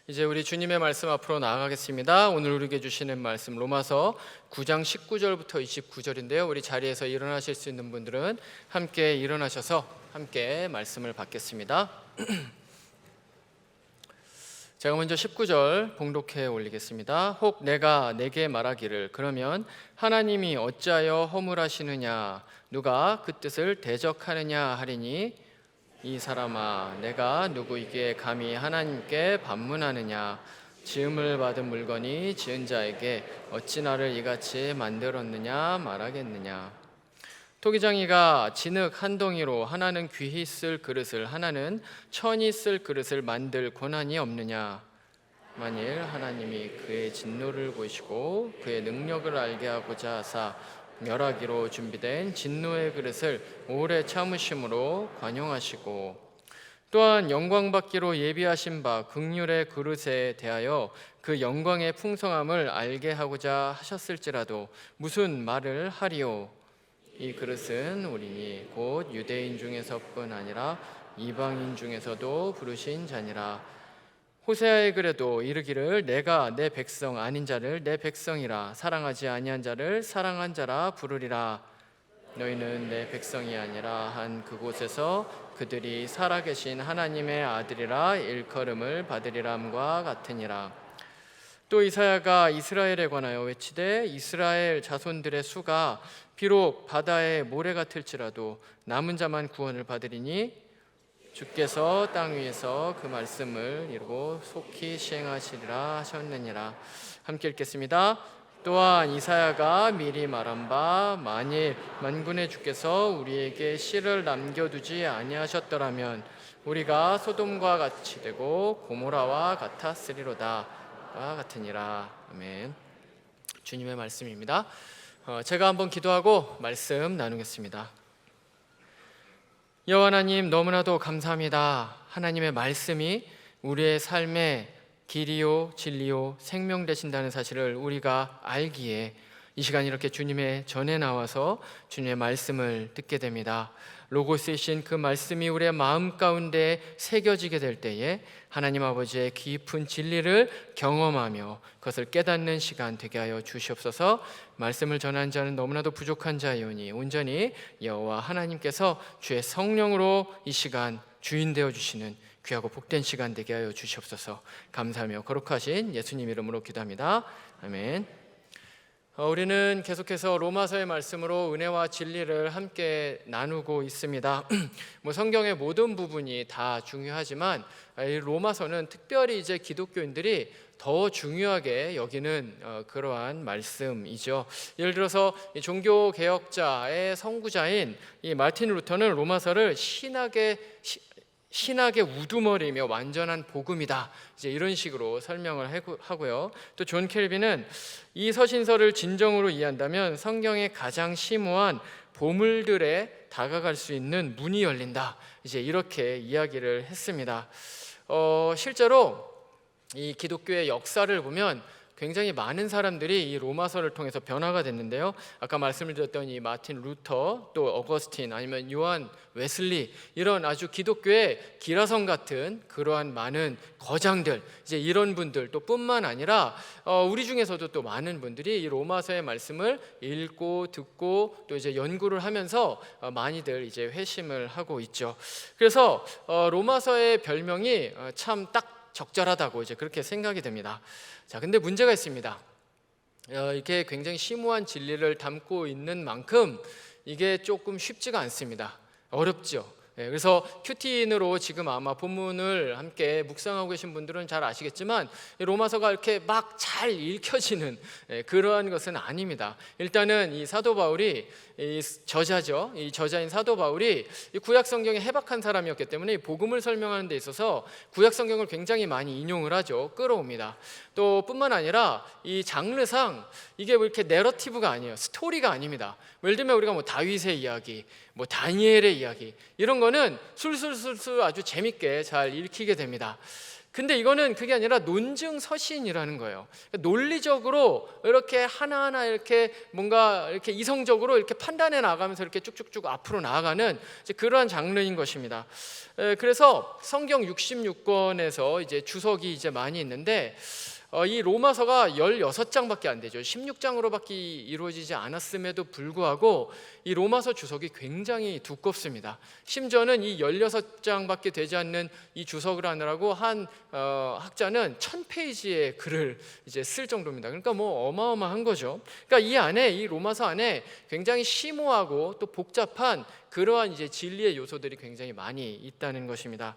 이제 우리 주님의 말씀 앞으로 나아가겠습니다. 오늘 우리에게 주시는 말씀 로마서 9장 19절부터 29절인데요. 우리 자리에서 일어나실 수 있는 분들은 함께 일어나셔서 함께 말씀을 받겠습니다. 제가 먼저 19절 봉독해 올리겠습니다. 혹 내가 내게 말하기를 그러면 하나님이 어찌하여 허물하시느냐 누가 그 뜻을 대적하느냐 하리니 이 사람아 내가 누구에게 감히 하나님께 반문하느냐 지음을 받은 물건이 지은 자에게 어찌 나를 이같이 만들었느냐 말하겠느냐. 토기장이가 진흙 한 덩이로 하나는 귀히 쓸 그릇을 하나는 천히 쓸 그릇을 만들 권한이 없느냐. 만일 하나님이 그의 진노를 보시고 그의 능력을 알게 하고자 하사 멸하기로 준비된 진노의 그릇을 오래 참으심으로 관용하시고 또한 영광받기로 예비하신 바 긍휼의 그릇에 대하여 그 영광의 풍성함을 알게 하고자 하셨을지라도 무슨 말을 하리요. 이 그릇은 우리니 곧 유대인 중에서뿐 아니라 이방인 중에서도 부르신 자니라. 호세아의 글에도 이르기를 내가 내 백성 아닌 자를 내 백성이라 사랑하지 아니한 자를 사랑한 자라 부르리라. 너희는 내 백성이 아니라 한 그곳에서 그들이 살아계신 하나님의 아들이라 일컬음을 받으리람과 같으니라. 또 이사야가 이스라엘에 관하여 외치되 이스라엘 자손들의 수가 비록 바다의 모래 같을지라도 남은 자만 구원을 받으리니 주께서 땅 위에서 그 말씀을 이루고 속히 시행하시리라 하셨느니라. 함께 읽겠습니다. 또한 이사야가 미리 말한 바 만일 만군의 주께서 우리에게 씨를 남겨두지 아니하셨더라면 우리가 소돔과 같이 되고 고모라와 같았으리로다 와 같으니라. 아멘. 주님의 말씀입니다. 제가 한번 기도하고 말씀 나누겠습니다. 여호와 하나님, 너무나도 감사합니다. 하나님의 말씀이 우리의 삶의 길이요 진리요 생명 되신다는 사실을 우리가 알기에 이 시간 이렇게 주님의 전에 나와서 주님의 말씀을 듣게 됩니다. 로고스이신 그 말씀이 우리의 마음 가운데 새겨지게 될 때에 하나님 아버지의 깊은 진리를 경험하며 그것을 깨닫는 시간 되게 하여 주시옵소서. 말씀을 전한 자는 너무나도 부족한 자이오니 온전히 여호와 하나님께서 주의 성령으로 이 시간 주인 되어 주시는 귀하고 복된 시간 되게 하여 주시옵소서. 감사하며 거룩하신 예수님 이름으로 기도합니다. 아멘. 우리는 계속해서 로마서의 말씀으로 은혜와 진리를 함께 나누고 있습니다. 성경의 모든 부분이 다 중요하지만 이 로마서는 특별히 이제 기독교인들이 더 중요하게 여기는 그러한 말씀이죠. 예를 들어서 종교 개혁자의 선구자인 이 마틴 루터는 로마서를 신학의 우두머리며 완전한 복음이다, 이제 이런 식으로 설명을 하고요. 또 존 켈빈은 이 서신서를 진정으로 이해한다면 성경의 가장 심오한 보물들에 다가갈 수 있는 문이 열린다, 이제 이렇게 이야기를 했습니다. 실제로 이 기독교의 역사를 보면 굉장히 많은 사람들이 이 로마서를 통해서 변화가 됐는데요. 아까 말씀을 드렸던 이 마틴 루터, 또 어거스틴, 아니면 요한 웨슬리, 이런 아주 기독교의 기라성 같은 그러한 많은 거장들, 이제 이런 분들 또 뿐만 아니라 우리 중에서도 또 많은 분들이 이 로마서의 말씀을 읽고 듣고 또 이제 연구를 하면서 많이들 이제 회심을 하고 있죠. 그래서 로마서의 별명이 참 딱 적절하다고 이제 그렇게 생각이 됩니다. 자, 근데 문제가 있습니다. 이게 굉장히 심오한 진리를 담고 있는 만큼 이게 조금 쉽지가 않습니다. 어렵죠. 그래서 큐티인으로 지금 아마 본문을 함께 묵상하고 계신 분들은 잘 아시겠지만 로마서가 이렇게 막 잘 읽혀지는 그러한 것은 아닙니다. 일단은 이 사도 바울이 이 저자죠. 이 저자인 사도 바울이 이 구약 성경에 해박한 사람이었기 때문에 이 복음을 설명하는 데 있어서 구약 성경을 굉장히 많이 인용을 하죠. 끌어옵니다. 또 뿐만 아니라 이 장르상 이게 뭐 이렇게 내러티브가 아니에요. 스토리가 아닙니다. 예를 들면 우리가 뭐 다윗의 이야기, 뭐 다니엘의 이야기, 이런 거는 술술술술 아주 재밌게 잘 읽히게 됩니다. 근데 이거는 그게 아니라 논증 서신이라는 거예요. 논리적으로 이렇게 하나하나 이렇게 뭔가 이렇게 이성적으로 이렇게 판단해 나가면서 이렇게 쭉쭉쭉 앞으로 나아가는 이제 그러한 장르인 것입니다. 그래서 성경 66권에서 이제 주석이 이제 많이 있는데 이 로마서가 16장밖에 안 되죠. 16장으로밖에 이루어지지 않았음에도 불구하고 이 로마서 주석이 굉장히 두껍습니다. 심지어는 이 16장밖에 되지 않는 이 주석을 하느라고 한 학자는 1000페이지의 글을 이제 쓸 정도입니다. 그러니까 뭐 어마어마한 거죠. 그러니까 이 안에, 이 로마서 안에 굉장히 심오하고 또 복잡한 그러한 이제 진리의 요소들이 굉장히 많이 있다는 것입니다.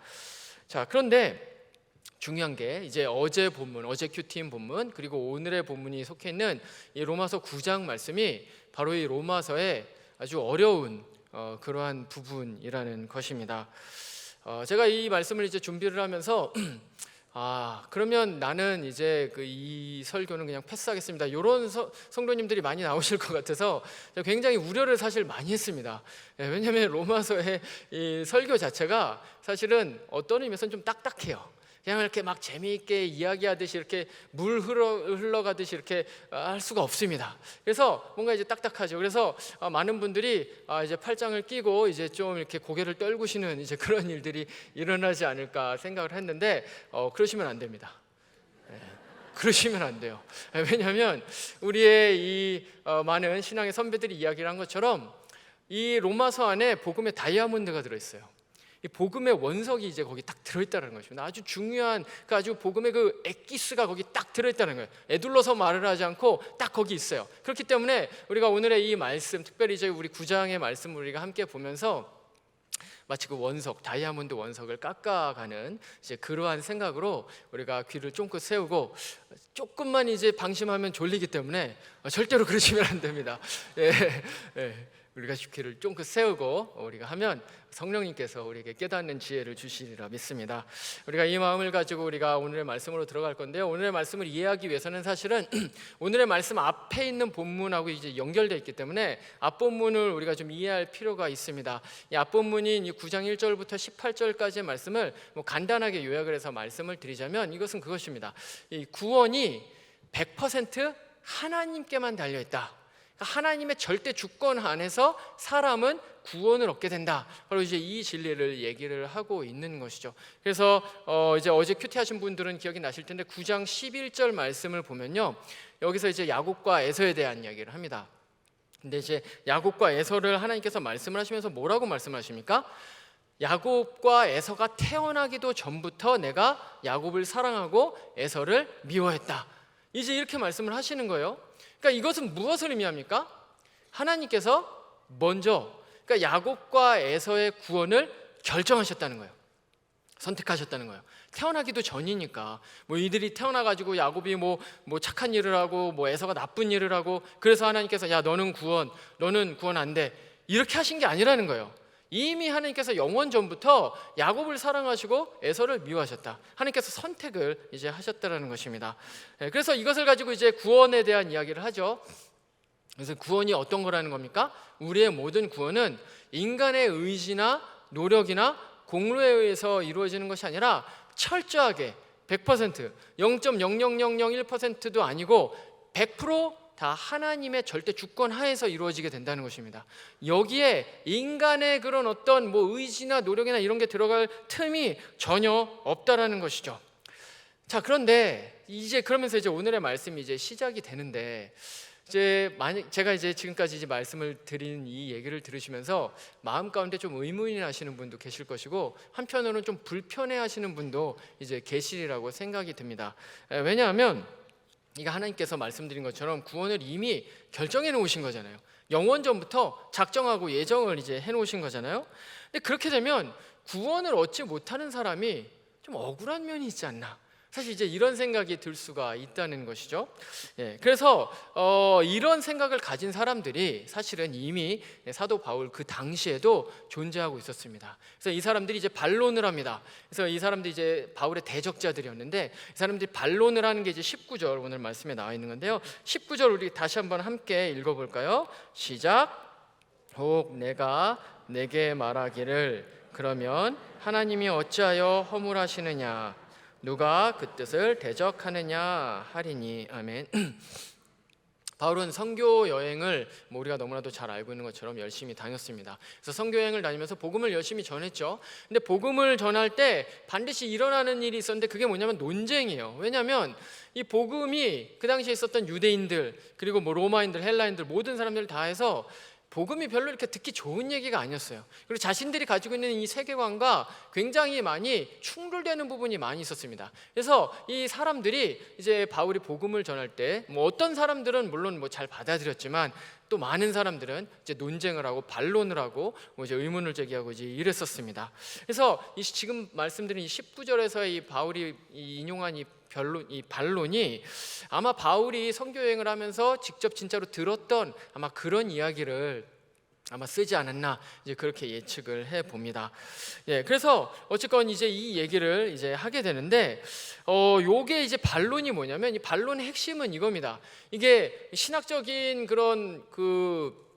자, 그런데 중요한 게 이제 어제 본문, 어제 큐티인 본문, 그리고 오늘의 본문이 속해 있는 이 로마서 9장 말씀이 바로 이 로마서의 아주 어려운 그러한 부분이라는 것입니다. 제가 이 말씀을 이제 준비를 하면서 그러면 나는 이제 이 설교는 그냥 패스하겠습니다. 이런 성도님들이 많이 나오실 것 같아서 굉장히 우려를 사실 많이 했습니다. 왜냐하면 로마서의 이 설교 자체가 사실은 어떤 의미에서는 좀 딱딱해요. 그냥 이렇게 막 재미있게 이야기하듯이 이렇게 물 흘러가듯이 이렇게 할 수가 없습니다. 그래서 뭔가 이제 딱딱하죠. 그래서 많은 분들이 이제 팔짱을 끼고 이제 좀 이렇게 고개를 떨구시는 이제 그런 일들이 일어나지 않을까 생각을 했는데 그러시면 안 됩니다. 그러시면 안 돼요. 왜냐하면 우리의 이 많은 신앙의 선배들이 이야기를 한 것처럼 이 로마서 안에 복음의 다이아몬드가 들어있어요. 이 복음의 원석이 이제 거기 딱 들어있다는 것입니다. 아주 중요한 아주 복음의 그 엑기스가 거기 딱 들어있다는 거예요. 애둘러서 말을 하지 않고 딱 거기 있어요. 그렇기 때문에 우리가 오늘의 이 말씀, 특별히 이제 우리 9장의 말씀을 우리가 함께 보면서 마치 그 원석, 다이아몬드 원석을 깎아가는 이제 그러한 생각으로 우리가 귀를 쫑긋 세우고 조금만 이제 방심하면 졸리기 때문에 절대로 그러시면 안 됩니다. 우리가 귀를 쫑긋 세우고 우리가 하면 성령님께서 우리에게 깨닫는 지혜를 주시리라 믿습니다. 우리가 이 마음을 가지고 우리가 오늘의 말씀으로 들어갈 건데요. 오늘의 말씀을 이해하기 위해서는 사실은 오늘의 말씀 앞에 있는 본문하고 이제 연결되어 있기 때문에 앞본문을 우리가 좀 이해할 필요가 있습니다. 이 앞본문인 이 9장 1절부터 18절까지의 말씀을 뭐 간단하게 요약을 해서 말씀을 드리자면 이것은 그것입니다. 이 구원이 100% 하나님께만 달려 있다. 하나님의 절대 주권 안에서 사람은 구원을 얻게 된다. 바로 이제 이 진리를 얘기를 하고 있는 것이죠. 그래서 이제 어제 큐티 하신 분들은 기억이 나실 텐데 9장 11절 말씀을 보면요, 여기서 이제 야곱과 에서에 대한 이야기를 합니다. 근데 이제 야곱과 에서를 하나님께서 말씀을 하시면서 뭐라고 말씀하십니까? 야곱과 에서가 태어나기도 전부터 내가 야곱을 사랑하고 에서를 미워했다. 이제 이렇게 말씀을 하시는 거예요. 그러니까 이것은 무엇을 의미합니까? 하나님께서 먼저 그러니까 야곱과 에서의 구원을 결정하셨다는 거예요. 선택하셨다는 거예요. 태어나기도 전이니까 뭐 이들이 태어나가지고 야곱이 뭐 착한 일을 하고 뭐 에서가 나쁜 일을 하고 그래서 하나님께서 야 너는 구원 안 돼 이렇게 하신 게 아니라는 거예요. 이미 하나님께서 영원 전부터 야곱을 사랑하시고 에서를 미워하셨다. 하나님께서 선택을 이제 하셨다라는 것입니다. 그래서 이것을 가지고 이제 구원에 대한 이야기를 하죠. 그래서 구원이 어떤 거라는 겁니까? 우리의 모든 구원은 인간의 의지나 노력이나 공로에 의해서 이루어지는 것이 아니라 철저하게 100% 0.00001%도 아니고 100% 다 하나님의 절대 주권 하에서 이루어지게 된다는 것입니다. 여기에 인간의 그런 어떤 뭐 의지나 노력이나 이런 게 들어갈 틈이 전혀 없다라는 것이죠. 자, 그런데 이제 그러면서 이제 오늘의 말씀이 이제 시작이 되는데 이제 제가 이제 지금까지 이제 말씀을 드린 이 얘기를 들으시면서 마음 가운데 좀 의문이 나시는 분도 계실 것이고 한편으로는 좀 불편해하시는 분도 이제 계시리라고 생각이 듭니다. 왜냐하면 이거 하나님께서 말씀드린 것처럼 구원을 이미 결정해 놓으신 거잖아요. 영원 전부터 작정하고 예정을 이제 해 놓으신 거잖아요. 근데 그렇게 되면 구원을 얻지 못하는 사람이 좀 억울한 면이 있지 않나? 사실 이제 이런 생각이 들 수가 있다는 것이죠. 그래서 이런 생각을 가진 사람들이 사실은 이미 사도 바울 그 당시에도 존재하고 있었습니다. 그래서 이 사람들이 이제 반론을 합니다. 그래서 이 사람들이 이제 바울의 대적자들이었는데 이 사람들이 반론을 하는 게 이제 19절 오늘 말씀에 나와 있는 건데요. 19절 우리 다시 한번 함께 읽어볼까요? 시작. 혹 내가 내게 말하기를 그러면 하나님이 어찌하여 허물하시느냐? 누가 그 뜻을 대적하느냐 하리니. 아멘. 바울은 선교 여행을 우리가 너무나도 잘 알고 있는 것처럼 열심히 다녔습니다. 그래서 선교 여행을 다니면서 복음을 열심히 전했죠. 근데 복음을 전할 때 반드시 일어나는 일이 있었는데 그게 뭐냐면 논쟁이에요. 왜냐하면 이 복음이 그 당시에 있었던 유대인들 그리고 뭐 로마인들, 헬라인들 모든 사람들 다 해서 복음이 별로 이렇게 듣기 좋은 얘기가 아니었어요. 그리고 자신들이 가지고 있는 이 세계관과 굉장히 많이 충돌되는 부분이 많이 있었습니다. 그래서 이 사람들이 이제 바울이 복음을 전할 때 뭐 어떤 사람들은 물론 뭐 잘 받아들였지만 또 많은 사람들은 이제 논쟁을 하고 반론을 하고 뭐 이제 의문을 제기하고 이제 이랬었습니다. 그래서 이 지금 말씀드린 이 19절에서 이 바울이 인용한 이 반론이 아마 바울이 선교 여행을 하면서 직접 진짜로 들었던 아마 그런 이야기를 아마 쓰지 않았나 이제 그렇게 예측을 해 봅니다. 예, 그래서 어쨌건 이제 이 얘기를 이제 하게 되는데, 요게 이제 반론이 뭐냐면 이 반론의 핵심은 이겁니다. 이게 신학적인 그런 그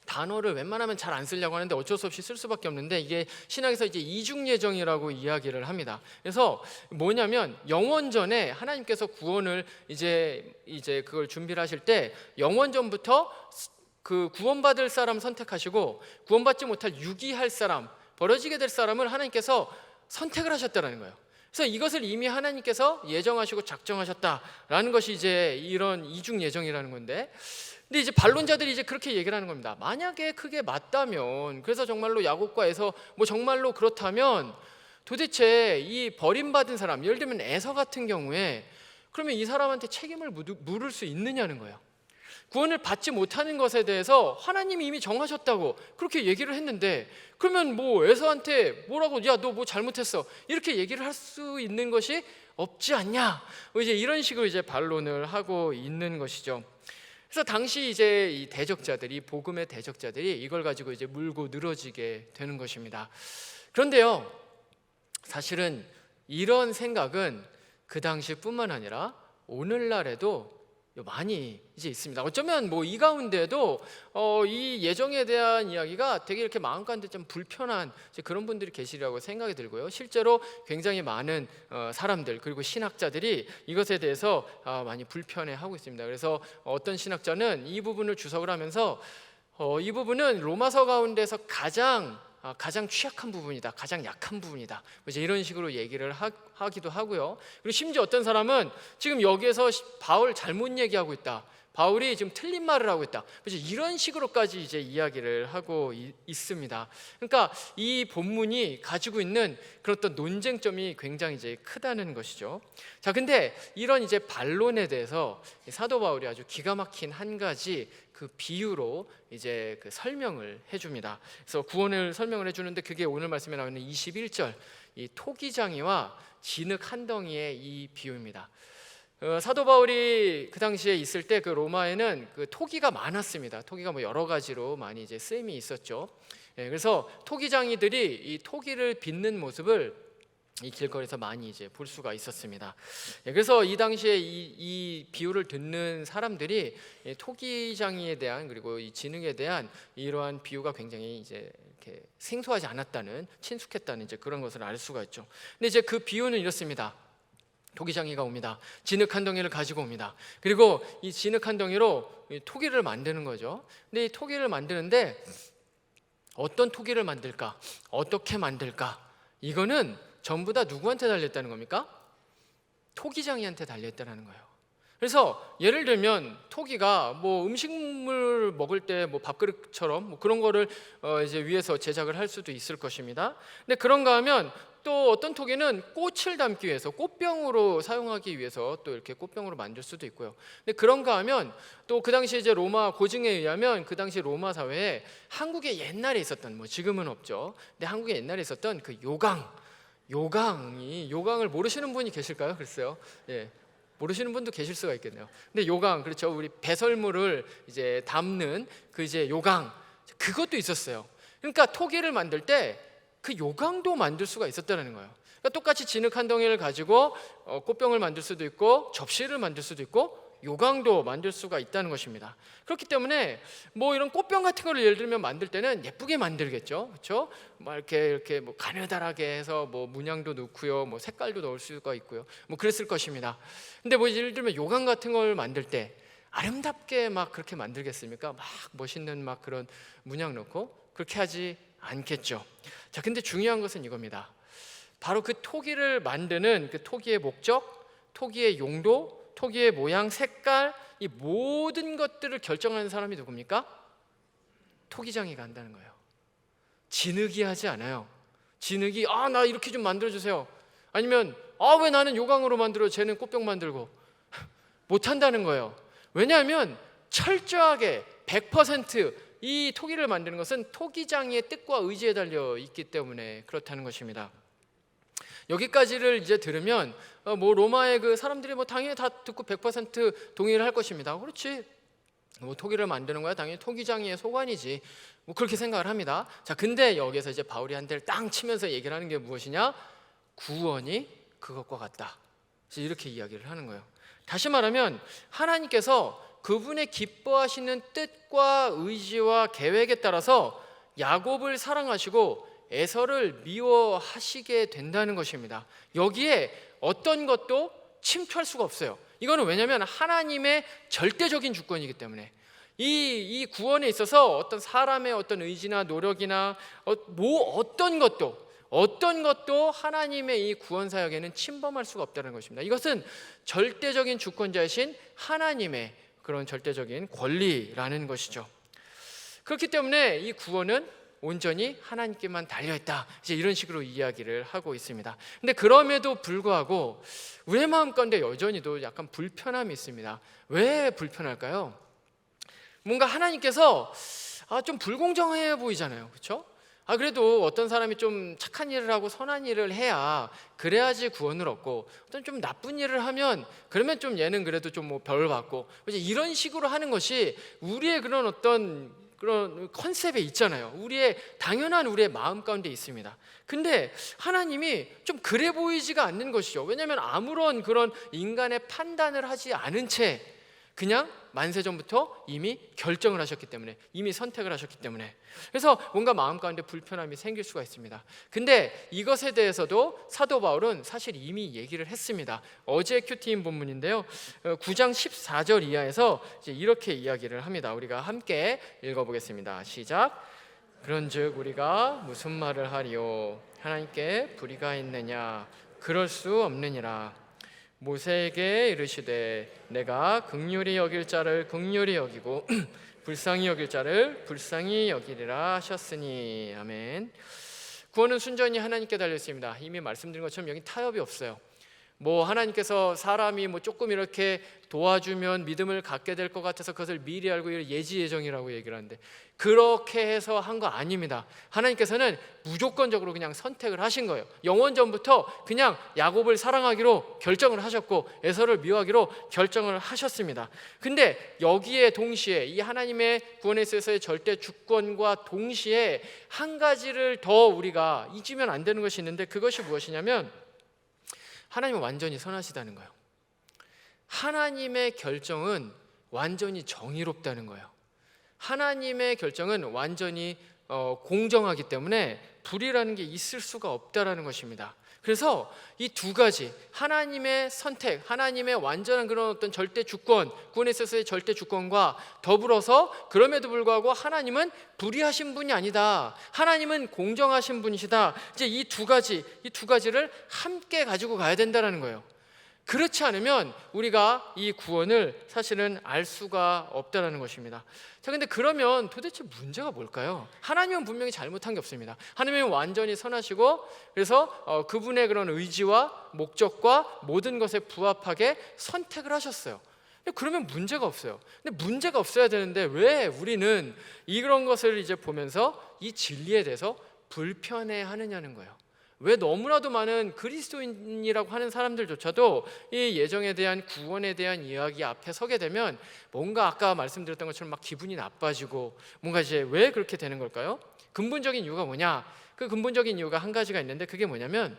단어를 웬만하면 잘 안 쓰려고 하는데 어쩔 수 없이 쓸 수밖에 없는데 이게 신학에서 이제 이중 예정이라고 이야기를 합니다. 그래서 뭐냐면 영원전에 하나님께서 구원을 이제 그걸 준비를 하실 때 영원전부터 그 구원받을 사람 선택하시고 구원받지 못할 유기할 사람, 벌어지게 될 사람을 하나님께서 선택을 하셨다라는 거예요. 그래서 이것을 이미 하나님께서 예정하시고 작정하셨다라는 것이 이제 이런 이중 예정이라는 건데, 근데 이제 반론자들이 이제 그렇게 얘기를 하는 겁니다. 만약에 그게 맞다면, 그래서 정말로 야곱과 에서 뭐 정말로 그렇다면 도대체 이 버림받은 사람, 예를 들면 에서 같은 경우에 그러면 이 사람한테 책임을 물을 수 있느냐는 거예요. 구원을 받지 못하는 것에 대해서 하나님이 이미 정하셨다고 그렇게 얘기를 했는데, 그러면 뭐 에서한테 뭐라고 야 너 뭐 잘못했어 이렇게 얘기를 할 수 있는 것이 없지 않냐, 이제 이런 식으로 이제 반론을 하고 있는 것이죠. 그래서 당시 이제 이 대적자들이, 복음의 대적자들이 이걸 가지고 이제 물고 늘어지게 되는 것입니다. 그런데요, 사실은 이런 생각은 그 당시뿐만 아니라 오늘날에도 많이 이제 있습니다. 어쩌면 뭐 이 가운데도 이 예정에 대한 이야기가 되게 이렇게 마음 가운데 좀 불편한 그런 분들이 계시리라고 생각이 들고요. 실제로 굉장히 많은 사람들 그리고 신학자들이 이것에 대해서 많이 불편해하고 있습니다. 그래서 어떤 신학자는 이 부분을 주석을 하면서 이 부분은 로마서 가운데서 가장 취약한 부분이다, 가장 약한 부분이다, 이제 이런 식으로 얘기를 하기도 하고요. 그리고 심지어 어떤 사람은 지금 여기에서 바울 잘못 얘기하고 있다, 바울이 지금 틀린 말을 하고 있다, 이제 이런 식으로까지 이제 이야기를 하고 있습니다. 그러니까 이 본문이 가지고 있는 그런 어떤 논쟁점이 굉장히 이제 크다는 것이죠. 자, 근데 이런 이제 반론에 대해서 사도 바울이 아주 기가 막힌 한 가지 그 비유로 이제 그 설명을 해줍니다. 그래서 구원을 설명을 해주는데 그게 오늘 말씀에 나오는 21절 이 토기장이와 진흙 한 덩이의 이 비유입니다. 사도 바울이 그 당시에 있을 때 그 로마에는 그 토기가 많았습니다. 토기가 뭐 여러 가지로 많이 이제 쓰임이 있었죠. 그래서 토기장이들이 이 토기를 빚는 모습을 이 길거리에서 많이 이제 볼 수가 있었습니다. 그래서 이 당시에 이 비유를 듣는 사람들이 토기장이에 대한 그리고 이 진흙에 대한 이러한 비유가 굉장히 이제 이렇게 생소하지 않았다는, 친숙했다는 이제 그런 것을 알 수가 있죠. 근데 이제 그 비유는 이렇습니다. 토기장이가 옵니다. 진흙 한 덩이를 가지고 옵니다. 그리고 이 진흙 한 덩이로 토기를 만드는 거죠. 근데 이 토기를 만드는데 어떤 토기를 만들까? 어떻게 만들까? 이거는 전부 다 누구한테 달렸다는 겁니까? 토기장이한테 달렸다는 거예요. 그래서 예를 들면 토기가 뭐 음식물 먹을 때 뭐 밥그릇처럼 뭐 그런 거를 이제 위에서 제작을 할 수도 있을 것입니다. 근데 그런가 하면 또 어떤 토기는 꽃을 담기 위해서 꽃병으로 사용하기 위해서 또 이렇게 꽃병으로 만들 수도 있고요. 근데 그런가 하면 또 그 당시 이제 로마 고증에 의하면 그 당시 로마 사회에 한국에 옛날에 있었던, 뭐 지금은 없죠. 근데 한국에 옛날에 있었던 그 요강을 모르시는 분이 계실까요? 글쎄요. 예. 모르시는 분도 계실 수가 있겠네요. 근데 요강, 그렇죠. 우리 배설물을 이제 담는 그 이제 요강, 그것도 있었어요. 그러니까 토기를 만들 때 그 요강도 만들 수가 있었다는 거예요. 그러니까 똑같이 진흙 한 덩이를 가지고 꽃병을 만들 수도 있고 접시를 만들 수도 있고 요강도 만들 수가 있다는 것입니다. 그렇기 때문에 뭐 이런 꽃병 같은 거를 예를 들면 만들 때는 예쁘게 만들겠죠, 그렇죠? 막 이렇게 뭐 가느다랗게 해서 뭐 문양도 넣고요, 뭐 색깔도 넣을 수가 있고요, 뭐 그랬을 것입니다. 근데 뭐 예를 들면 요강 같은 걸 만들 때 아름답게 막 그렇게 만들겠습니까? 막 멋있는 막 그런 문양 넣고 그렇게 하지 않겠죠. 자, 근데 중요한 것은 이겁니다. 바로 그 토기를 만드는 그 토기의 목적, 토기의 용도, 토기의 모양, 색깔, 이 모든 것들을 결정하는 사람이 누굽니까? 토기장이가 한다는 거예요. 진흙이 하지 않아요. 진흙이 나 이렇게 좀 만들어주세요. 아니면 왜 나는 요강으로 만들어, 쟤는 꽃병 만들고 못한다는 거예요. 왜냐하면 철저하게 100% 토기를 만드는 것은 토기장이의 뜻과 의지에 달려 있기 때문에 그렇다는 것입니다. 여기까지를 이제 들으면 뭐 로마의 그 사람들이 뭐 당연히 다 듣고 100% 동의를 할 것입니다. 그렇지, 뭐 토기를 만드는 거야 당연히 토기장이의 소관이지, 뭐 그렇게 생각을 합니다. 자, 근데 여기서 이제 바울이 한 대를 땅 치면서 얘기를 하는 게 무엇이냐? 구원이 그것과 같다, 이렇게 이야기를 하는 거예요. 다시 말하면 하나님께서 그분의 기뻐하시는 뜻과 의지와 계획에 따라서 야곱을 사랑하시고 에서를 미워하시게 된다는 것입니다. 여기에 어떤 것도 침투할 수가 없어요. 이거는 왜냐하면 하나님의 절대적인 주권이기 때문에 이 구원에 있어서 어떤 사람의 어떤 의지나 노력이나 어떤 것도 하나님의 이 구원 사역에는 침범할 수가 없다는 것입니다. 이것은 절대적인 주권자이신 하나님의 그런 절대적인 권리라는 것이죠. 그렇기 때문에 이 구원은 온전히 하나님께만 달려있다, 이제 이런 식으로 이야기를 하고 있습니다. 근데 그럼에도 불구하고 우리의 마음 가운데 여전히도 약간 불편함이 있습니다. 왜 불편할까요? 뭔가 하나님께서 좀 불공정해 보이잖아요, 그렇죠? 그래도 어떤 사람이 좀 착한 일을 하고 선한 일을 해야 그래야지 구원을 얻고, 어떤 좀 나쁜 일을 하면 그러면 좀 얘는 그래도 좀 뭐 벌 받고, 이제 이런 식으로 하는 것이 우리의 그런 어떤 그런 컨셉에 있잖아요. 당연한 우리의 마음 가운데 있습니다. 근데 하나님이 좀 그래 보이지가 않는 것이죠. 왜냐하면 아무런 그런 인간의 판단을 하지 않은 채 그냥 만세전부터 이미 결정을 하셨기 때문에, 이미 선택을 하셨기 때문에, 그래서 뭔가 마음 가운데 불편함이 생길 수가 있습니다. 근데 이것에 대해서도 사도 바울은 사실 이미 얘기를 했습니다. 어제 큐티인 본문인데요, 9장 14절 이하에서 이제 이렇게 이야기를 합니다. 우리가 함께 읽어보겠습니다. 시작. 그런즉 우리가 무슨 말을 하리요? 하나님께 불의가 있느냐? 그럴 수 없느니라. 모세에게 이르시되 내가 긍휼히 여길 자를 긍휼히 여기고 불쌍히 여길 자를 불쌍히 여기리라 하셨으니. 아멘. 구원은 순전히 하나님께 달려 있습니다. 이미 말씀드린 것처럼 여기 타협이 없어요. 뭐 하나님께서 사람이 뭐 조금 이렇게 도와주면 믿음을 갖게 될 것 같아서 그것을 미리 알고 예지 예정이라고 얘기를 하는데, 그렇게 해서 한 거 아닙니다. 하나님께서는 무조건적으로 그냥 선택을 하신 거예요. 영원전부터 그냥 야곱을 사랑하기로 결정을 하셨고 에서를 미워하기로 결정을 하셨습니다. 근데 여기에 동시에 이 하나님의 구원에 있어서의 절대 주권과 동시에 한 가지를 더 우리가 잊으면 안 되는 것이 있는데, 그것이 무엇이냐면 하나님은 완전히 선하시다는 거예요. 하나님의 결정은 완전히 정의롭다는 거예요. 하나님의 결정은 완전히 공정하기 때문에 불의라는 게 있을 수가 없다라는 것입니다. 그래서 이 두 가지, 하나님의 선택, 하나님의 완전한 그런 어떤 절대 주권, 구원에 있어서의 절대 주권과 더불어서 그럼에도 불구하고 하나님은 불의하신 분이 아니다, 하나님은 공정하신 분이시다, 이제 이 두 가지를 함께 가지고 가야 된다는 거예요. 그렇지 않으면 우리가 이 구원을 사실은 알 수가 없다는 것입니다. 자, 근데 그러면 도대체 문제가 뭘까요? 하나님은 분명히 잘못한 게 없습니다. 하나님은 완전히 선하시고, 그래서 그분의 그런 의지와 목적과 모든 것에 부합하게 선택을 하셨어요. 그러면 문제가 없어요. 근데 문제가 없어야 되는데 왜 우리는 이런 것을 이제 보면서 이 진리에 대해서 불편해 하느냐는 거예요. 왜 너무나도 많은 그리스도인이라고 하는 사람들조차도 이 예정에 대한, 구원에 대한 이야기 앞에 서게 되면 뭔가 아까 말씀드렸던 것처럼 막 기분이 나빠지고, 뭔가 이제 왜 그렇게 되는 걸까요? 근본적인 이유가 뭐냐? 그 근본적인 이유가 한 가지가 있는데, 그게 뭐냐면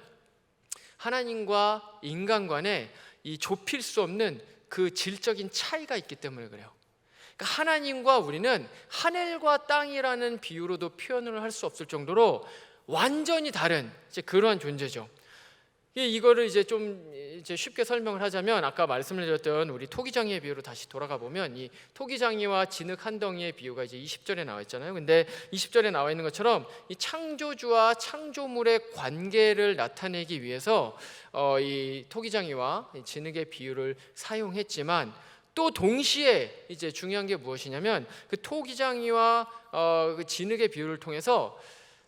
하나님과 인간 간에 이 좁힐 수 없는 그 질적인 차이가 있기 때문에 그래요. 그러니까 하나님과 우리는 하늘과 땅이라는 비유로도 표현을 할 수 없을 정도로 완전히 다른 이제 그러한 존재죠. 이거를 이제 좀 이제 쉽게 설명을 하자면, 아까 말씀을 드렸던 우리 토기장이의 비유로 다시 돌아가 보면, 이 토기장이와 진흙 한 덩이의 비유가 이제 20절에 나와 있잖아요. 근데 20절에 나와 있는 것처럼 이 창조주와 창조물의 관계를 나타내기 위해서 이 토기장이와 진흙의 비유를 사용했지만, 또 동시에 이제 중요한 게 무엇이냐면, 그 토기장이와 그 진흙의 비유를 통해서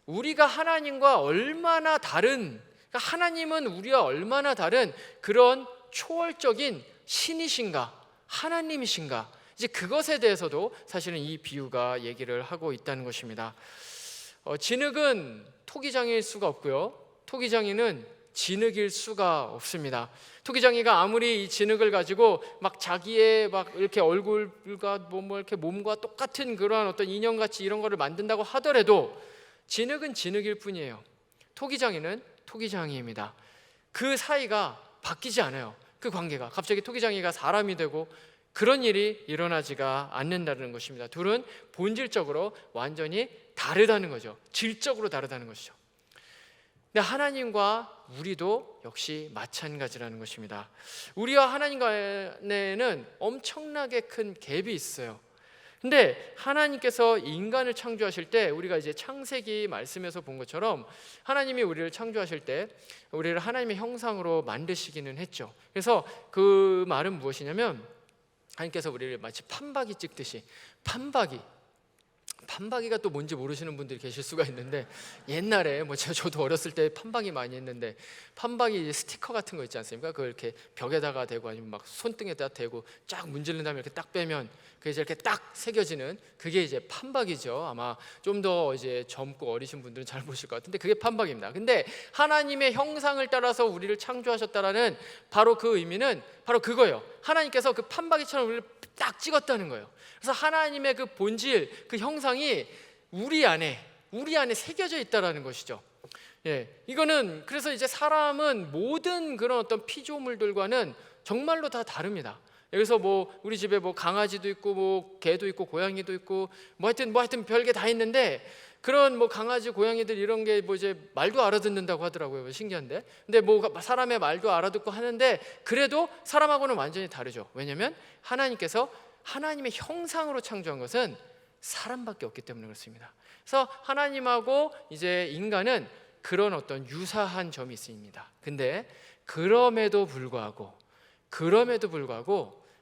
우리가 하나님과 얼마나 다른, 그러니까 하나님은 우리와 얼마나 다른 그런 초월적인 신이신가, 하나님이신가, 이제 그것에 대해서도 사실은 이 비유가 얘기를 하고 있다는 것입니다. 진흙은 토기장이일 수가 없고요, 토기장이는 진흙일 수가 없습니다. 토기장이가 아무리 이 진흙을 가지고 막 자기의 막 이렇게 얼굴과 뭐 이렇게 몸과 똑같은 그러한 어떤 인형같이 이런 거를 만든다고 하더라도 진흙은 진흙일 뿐이에요. 토기장이는 토기장이입니다. 그 사이가 바뀌지 않아요. 그 관계가 갑자기 토기장이가 사람이 되고 그런 일이 일어나지가 않는다는 것입니다. 둘은 본질적으로 완전히 다르다는 거죠. 질적으로 다르다는 것이죠. 근데 하나님과 우리도 역시 마찬가지라는 것입니다. 우리와 하나님 간에는 엄청나게 큰 갭이 있어요. 근데 하나님께서 인간을 창조하실 때, 우리가 이제 창세기 말씀에서 본 것처럼 하나님이 우리를 창조하실 때 우리를 하나님의 형상으로 만드시기는 했죠. 그래서 그 말은 무엇이냐면, 하나님께서 우리를 마치 판박이 찍듯이, 판박이가 또 뭔지 모르시는 분들이 계실 수가 있는데, 옛날에 뭐 저도 어렸을 때 판박이 많이 했는데, 판박이 스티커 같은 거 있지 않습니까? 그걸 이렇게 벽에다가 대고 아니면 막 손등에다 대고 쫙 문지른 다음에 이렇게 딱 빼면 그게 이제 이렇게 딱 새겨지는, 그게 이제 판박이죠. 아마 좀 더 이제 젊고 어리신 분들은 잘 모르실 것 같은데 그게 판박입니다. 근데 하나님의 형상을 따라서 우리를 창조하셨다라는 바로 그 의미는 바로 그거예요. 하나님께서 그 판박이처럼 우리를 딱 찍었다는 거예요. 그래서 하나님의 그 본질, 그 형상이 우리 안에 새겨져 있다라는 것이죠. 이거는 그래서 이제 사람은 모든 그런 어떤 피조물들과는 정말로 다 다릅니다. 여기서 뭐 우리 집에 뭐 강아지도 있고 뭐 개도 있고 고양이도 있고 뭐 하여튼 별게 다 있는데, 그런 뭐 강아지 고양이들 이런 게 뭐 이제 말도 알아듣는다고 하더라고요. 신기한데. 근데 뭐 사람의 말도 알아듣고 하는데 그래도 사람하고는 완전히 다르죠. 왜냐하면 하나님께서 하나님의 형상으로 창조한 것은 사람밖에 없기 때문에 그렇습니다. 그래서 하나님하고 이제 인간은 그런 어떤 유사한 점이 있습니다. 근데 그럼에도 불구하고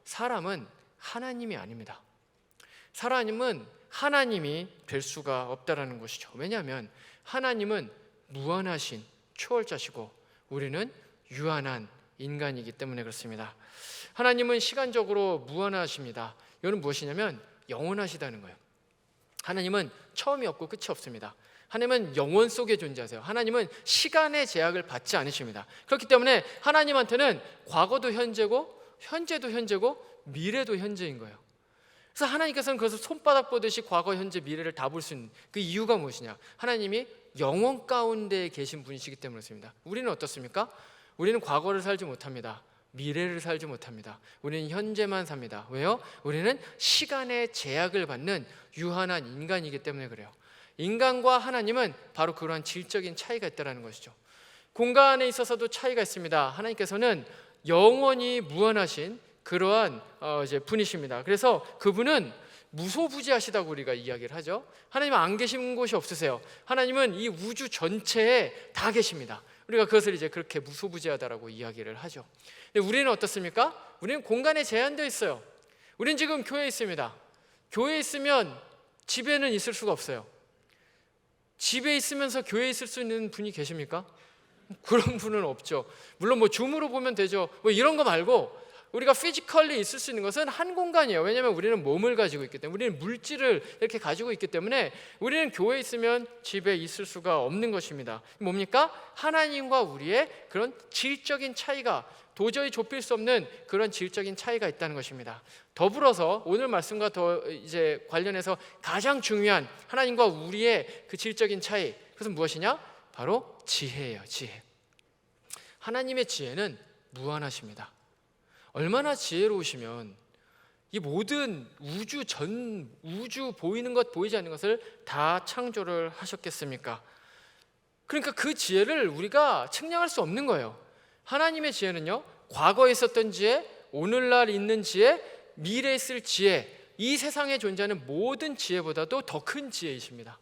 사람은 하나님이 아닙니다. 사람은 하나님이 될 수가 없다라는 것이죠. 왜냐하면 하나님은 무한하신 초월자시고 우리는 유한한 인간이기 때문에 그렇습니다. 하나님은 시간적으로 무한하십니다. 이건 무엇이냐면 영원하시다는 거예요. 하나님은 처음이 없고 끝이 없습니다. 하나님은 영원 속에 존재하세요. 하나님은 시간의 제약을 받지 않으십니다. 그렇기 때문에 하나님한테는 과거도 현재고 현재도 현재고 미래도 현재인 거예요. 그래서 하나님께서는 그것을 손바닥 보듯이 과거, 현재, 미래를 다 볼 수 있는 그 이유가 무엇이냐? 하나님이 영원 가운데 계신 분이시기 때문에 그렇습니다. 우리는 어떻습니까? 우리는 과거를 살지 못합니다. 미래를 살지 못합니다. 우리는 현재만 삽니다. 왜요? 우리는 시간의 제약을 받는 유한한 인간이기 때문에 그래요. 인간과 하나님은 바로 그러한 질적인 차이가 있다는 것이죠. 공간에 있어서도 차이가 있습니다. 하나님께서는 영원히 무한하신 그러한 이제 분이십니다. 그래서 그분은 무소부지하시다고 우리가 이야기를 하죠. 하나님은 안 계신 곳이 없으세요. 하나님은 이 우주 전체에 다 계십니다. 우리가 그것을 이제 그렇게 무소부지하다라고 이야기를 하죠. 근데 우리는 어떻습니까? 우리는 공간에 제한되어 있어요. 우리는 지금 교회에 있습니다. 교회에 있으면 집에는 있을 수가 없어요. 집에 있으면서 교회에 있을 수 있는 분이 계십니까? 그런 분은 없죠. 물론 뭐 줌으로 보면 되죠. 뭐 이런 거 말고 우리가 피지컬리 있을 수 있는 것은 한 공간이에요. 왜냐하면 우리는 몸을 가지고 있기 때문에, 우리는 물질을 이렇게 가지고 있기 때문에 우리는 교회에 있으면 집에 있을 수가 없는 것입니다. 뭡니까? 하나님과 우리의 그런 질적인 차이가, 도저히 좁힐 수 없는 그런 질적인 차이가 있다는 것입니다. 더불어서 오늘 말씀과 더 이제 관련해서 가장 중요한 하나님과 우리의 그 질적인 차이, 그것은 무엇이냐? 바로 지혜예요. 지혜. 하나님의 지혜는 무한하십니다. 얼마나 지혜로우시면 이 모든 우주 보이는 것 보이지 않는 것을 다 창조를 하셨겠습니까? 그러니까 그 지혜를 우리가 측량할 수 없는 거예요. 하나님의 지혜는요, 과거에 있었던 지혜, 오늘날 있는 지혜, 미래에 있을 지혜, 이 세상에 존재하는 모든 지혜보다도 더 큰 지혜이십니다.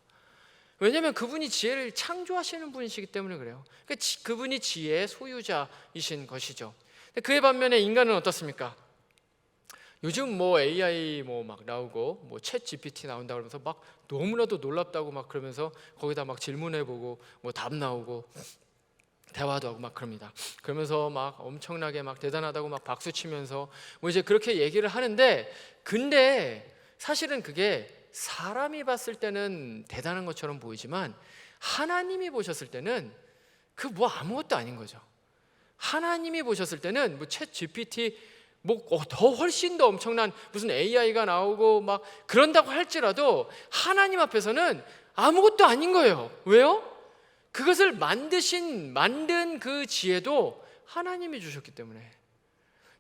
왜냐하면 그분이 지혜를 창조하시는 분이시기 때문에 그래요. 그러니까 그분이 지혜의 소유자이신 것이죠. 그에 반면에 인간은 어떻습니까? 요즘 뭐 AI 뭐 막 나오고 뭐 챗 GPT 나온다 그러면서 막 너무나도 놀랍다고 막 그러면서 거기다 막 질문해보고 뭐 답 나오고 대화도 하고 막 그럽니다. 그러면서 막 엄청나게 막 대단하다고 막 박수 치면서 뭐 이제 그렇게 얘기를 하는데, 근데 사실은 그게 사람이 봤을 때는 대단한 것처럼 보이지만 하나님이 보셨을 때는 그 뭐 아무것도 아닌 거죠. 하나님이 보셨을 때는 뭐 챗 GPT 뭐 더 훨씬 더 엄청난 무슨 AI가 나오고 막 그런다고 할지라도 하나님 앞에서는 아무것도 아닌 거예요. 왜요? 그것을 만든 그 지혜도 하나님이 주셨기 때문에,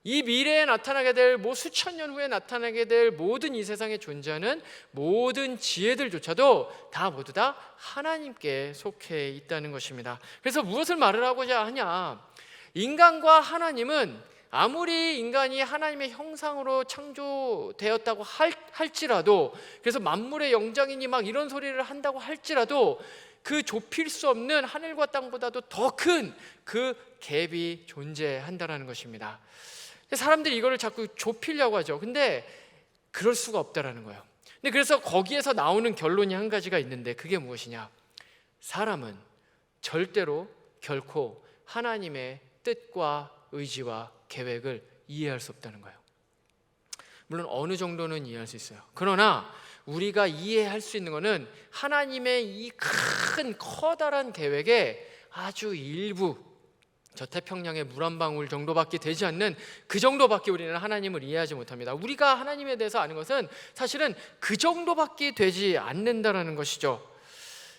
이 미래에 나타나게 될 뭐 수천 년 후에 나타나게 될 모든 이 세상에 존재하는 모든 지혜들조차도 다 모두 다 하나님께 속해 있다는 것입니다. 그래서 무엇을 말을 하고자 하냐, 인간과 하나님은 아무리 인간이 하나님의 형상으로 창조되었다고 할지라도, 그래서 만물의 영장이니 막 이런 소리를 한다고 할지라도 그 좁힐 수 없는 하늘과 땅보다도 더 큰 그 갭이 존재한다는 것입니다. 사람들이 이거를 자꾸 좁히려고 하죠. 근데 그럴 수가 없다라는 거예요. 근데 그래서 거기에서 나오는 결론이 한 가지가 있는데, 그게 무엇이냐? 사람은 절대로 결코 하나님의 뜻과 의지와 계획을 이해할 수 없다는 거예요. 물론 어느 정도는 이해할 수 있어요. 그러나 우리가 이해할 수 있는 것은 하나님의 이 큰 커다란 계획의 아주 일부, 저 태평양의 물 한 방울 정도밖에 되지 않는 그 정도밖에 우리는 하나님을 이해하지 못합니다. 우리가 하나님에 대해서 아는 것은 사실은 그 정도밖에 되지 않는다라는 것이죠.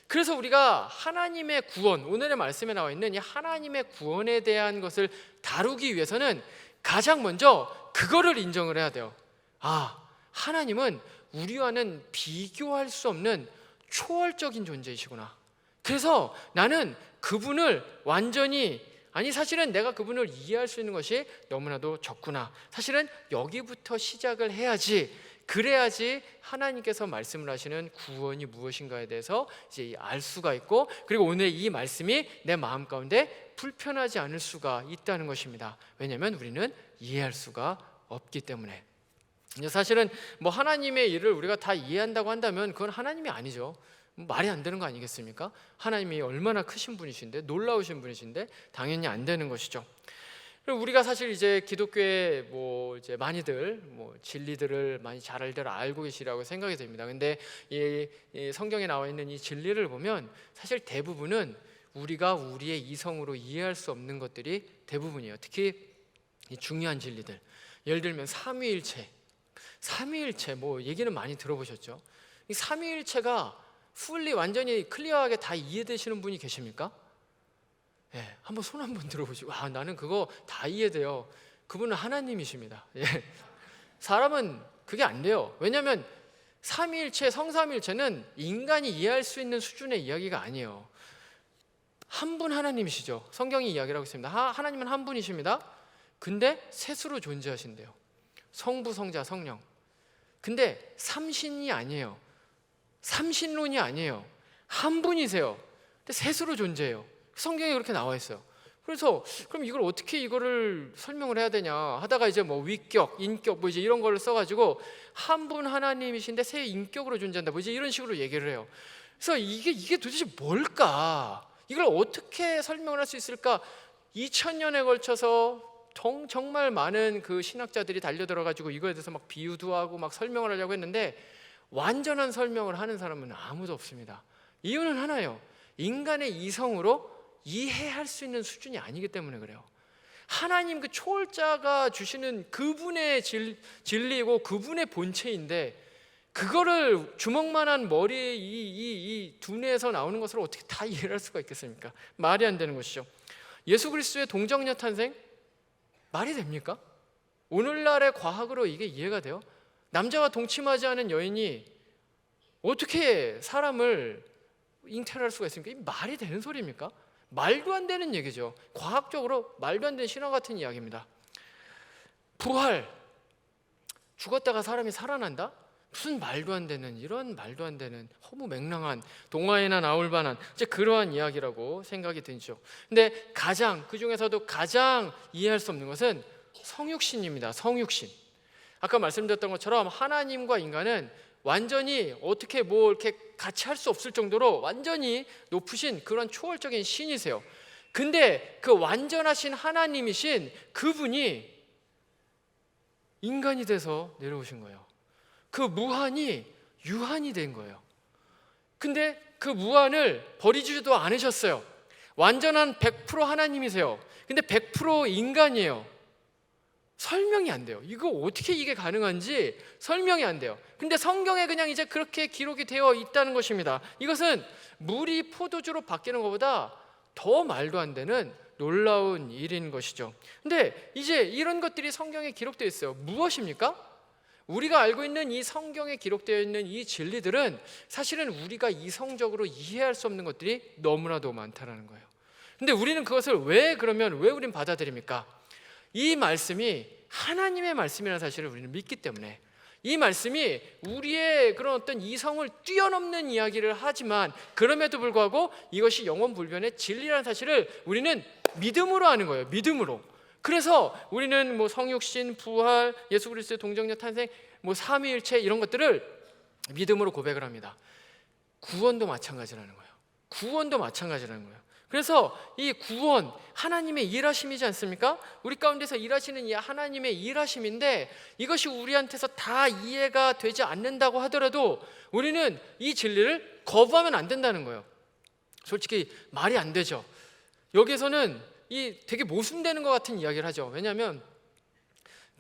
그래서 우리가 하나님의 구원, 오늘의 말씀에 나와 있는 이 하나님의 구원에 대한 것을 다루기 위해서는 가장 먼저 그거를 인정을 해야 돼요. 아, 하나님은 우리와는 비교할 수 없는 초월적인 존재이시구나. 그래서 나는 그분을 완전히, 아니 사실은 내가 그분을 이해할 수 있는 것이 너무나도 적구나. 사실은 여기부터 시작을 해야지, 그래야지 하나님께서 말씀을 하시는 구원이 무엇인가에 대해서 이제 알 수가 있고, 그리고 오늘 이 말씀이 내 마음 가운데 불편하지 않을 수가 있다는 것입니다. 왜냐하면 우리는 이해할 수가 없기 때문에. 사실은 뭐 하나님의 일을 우리가 다 이해한다고 한다면 그건 하나님이 아니죠. 말이 안 되는 거 아니겠습니까? 하나님이 얼마나 크신 분이신데, 놀라우신 분이신데 당연히 안 되는 것이죠. 우리가 사실 이제 기독교에 뭐 이제 많이들 뭐 진리들을 많이 잘들 알고 계시라고 생각이 됩니다. 근데 이 성경에 나와 있는 이 진리를 보면 사실 대부분은 우리가 우리의 이성으로 이해할 수 없는 것들이 대부분이에요. 특히 이 중요한 진리들, 예를 들면 삼위일체 뭐 얘기는 많이 들어보셨죠? 이 삼위일체가 풀리 완전히 클리어하게 다 이해되시는 분이 계십니까? 예, 한번 손 한번 들어보시고, 아, 나는 그거 다 이해돼요. 그분은 하나님이십니다. 예. 사람은 그게 안 돼요. 왜냐하면 삼위일체, 성삼위일체는 인간이 이해할 수 있는 수준의 이야기가 아니에요. 한 분 하나님이시죠. 성경이 이야기를 하고 있습니다. 하나님은 한 분이십니다. 근데 셋으로 존재하신대요. 성부, 성자, 성령. 근데 삼신이 아니에요. 삼신론이 아니에요. 한 분이세요. 근데 셋으로 존재해요. 성경에 그렇게 나와 있어요. 그래서 그럼 이걸 어떻게 이거를 설명을 해야 되냐 하다가 이제 뭐 위격, 인격 뭐 이제 이런 거를 써가지고 한 분 하나님이신데 세 인격으로 존재한다 뭐 이제 이런 식으로 얘기를 해요. 그래서 이게 도대체 뭘까? 이걸 어떻게 설명을 할 수 있을까? 2000년에 걸쳐서 정말 많은 그 신학자들이 달려들어가지고 이거에 대해서 막 비유도 하고 막 설명을 하려고 했는데 완전한 설명을 하는 사람은 아무도 없습니다. 이유는 하나예요. 인간의 이성으로 이해할 수 있는 수준이 아니기 때문에 그래요. 하나님 그 초월자가 주시는 그분의 진리이고 그분의 본체인데 그거를 주먹만한 머리에 이 두뇌에서 나오는 것을 어떻게 다 이해할 수가 있겠습니까? 말이 안 되는 것이죠. 예수 그리스도의 동정녀 탄생 말이 됩니까? 오늘날의 과학으로 이게 이해가 돼요? 남자와 동침하지 않은 여인이 어떻게 사람을 잉태할 수가 있습니까? 이 말이 되는 소리입니까? 말도 안 되는 얘기죠. 과학적으로 말도 안 되는 신화 같은 이야기입니다. 부활, 죽었다가 사람이 살아난다? 무슨 말도 안 되는, 이런 말도 안 되는 허무맹랑한, 동화에나 나올 만한 이제 그러한 이야기라고 생각이 들죠. 근데 그 중에서도 가장 이해할 수 없는 것은 성육신입니다. 성육신. 아까 말씀드렸던 것처럼 하나님과 인간은 완전히 어떻게 이렇게 같이 할 수 없을 정도로 완전히 높으신 그런 초월적인 신이세요. 근데 그 완전하신 하나님이신 그분이 인간이 돼서 내려오신 거예요. 그 무한이 유한이 된 거예요. 근데 그 무한을 버리지도 않으셨어요. 완전한 100% 하나님이세요. 근데 100% 인간이에요. 설명이 안 돼요. 이거 어떻게 이게 가능한지 설명이 안 돼요. 근데 성경에 그냥 이제 그렇게 기록이 되어 있다는 것입니다. 이것은 물이 포도주로 바뀌는 것보다 더 말도 안 되는 놀라운 일인 것이죠. 근데 이제 이런 것들이 성경에 기록되어 있어요. 무엇입니까? 우리가 알고 있는 이 성경에 기록되어 있는 이 진리들은 사실은 우리가 이성적으로 이해할 수 없는 것들이 너무나도 많다는 거예요. 근데 우리는 그것을 왜 우리는 받아들입니까? 이 말씀이 하나님의 말씀이라는 사실을 우리는 믿기 때문에, 이 말씀이 우리의 그런 어떤 이성을 뛰어넘는 이야기를 하지만 그럼에도 불구하고 이것이 영원불변의 진리라는 사실을 우리는 믿음으로 하는 거예요. 믿음으로. 그래서 우리는 성육신, 부활, 예수 그리스도의 동정녀 탄생, 삼위일체 이런 것들을 믿음으로 고백을 합니다. 구원도 마찬가지라는 거예요. 구원도 마찬가지라는 거예요. 그래서 이 구원, 하나님의 일하심이지 않습니까? 우리 가운데서 일하시는 이 하나님의 일하심인데, 이것이 우리한테서 다 이해가 되지 않는다고 하더라도 우리는 이 진리를 거부하면 안 된다는 거예요. 솔직히 말이 안 되죠. 여기에서는 이 되게 모순되는 것 같은 이야기를 하죠. 왜냐하면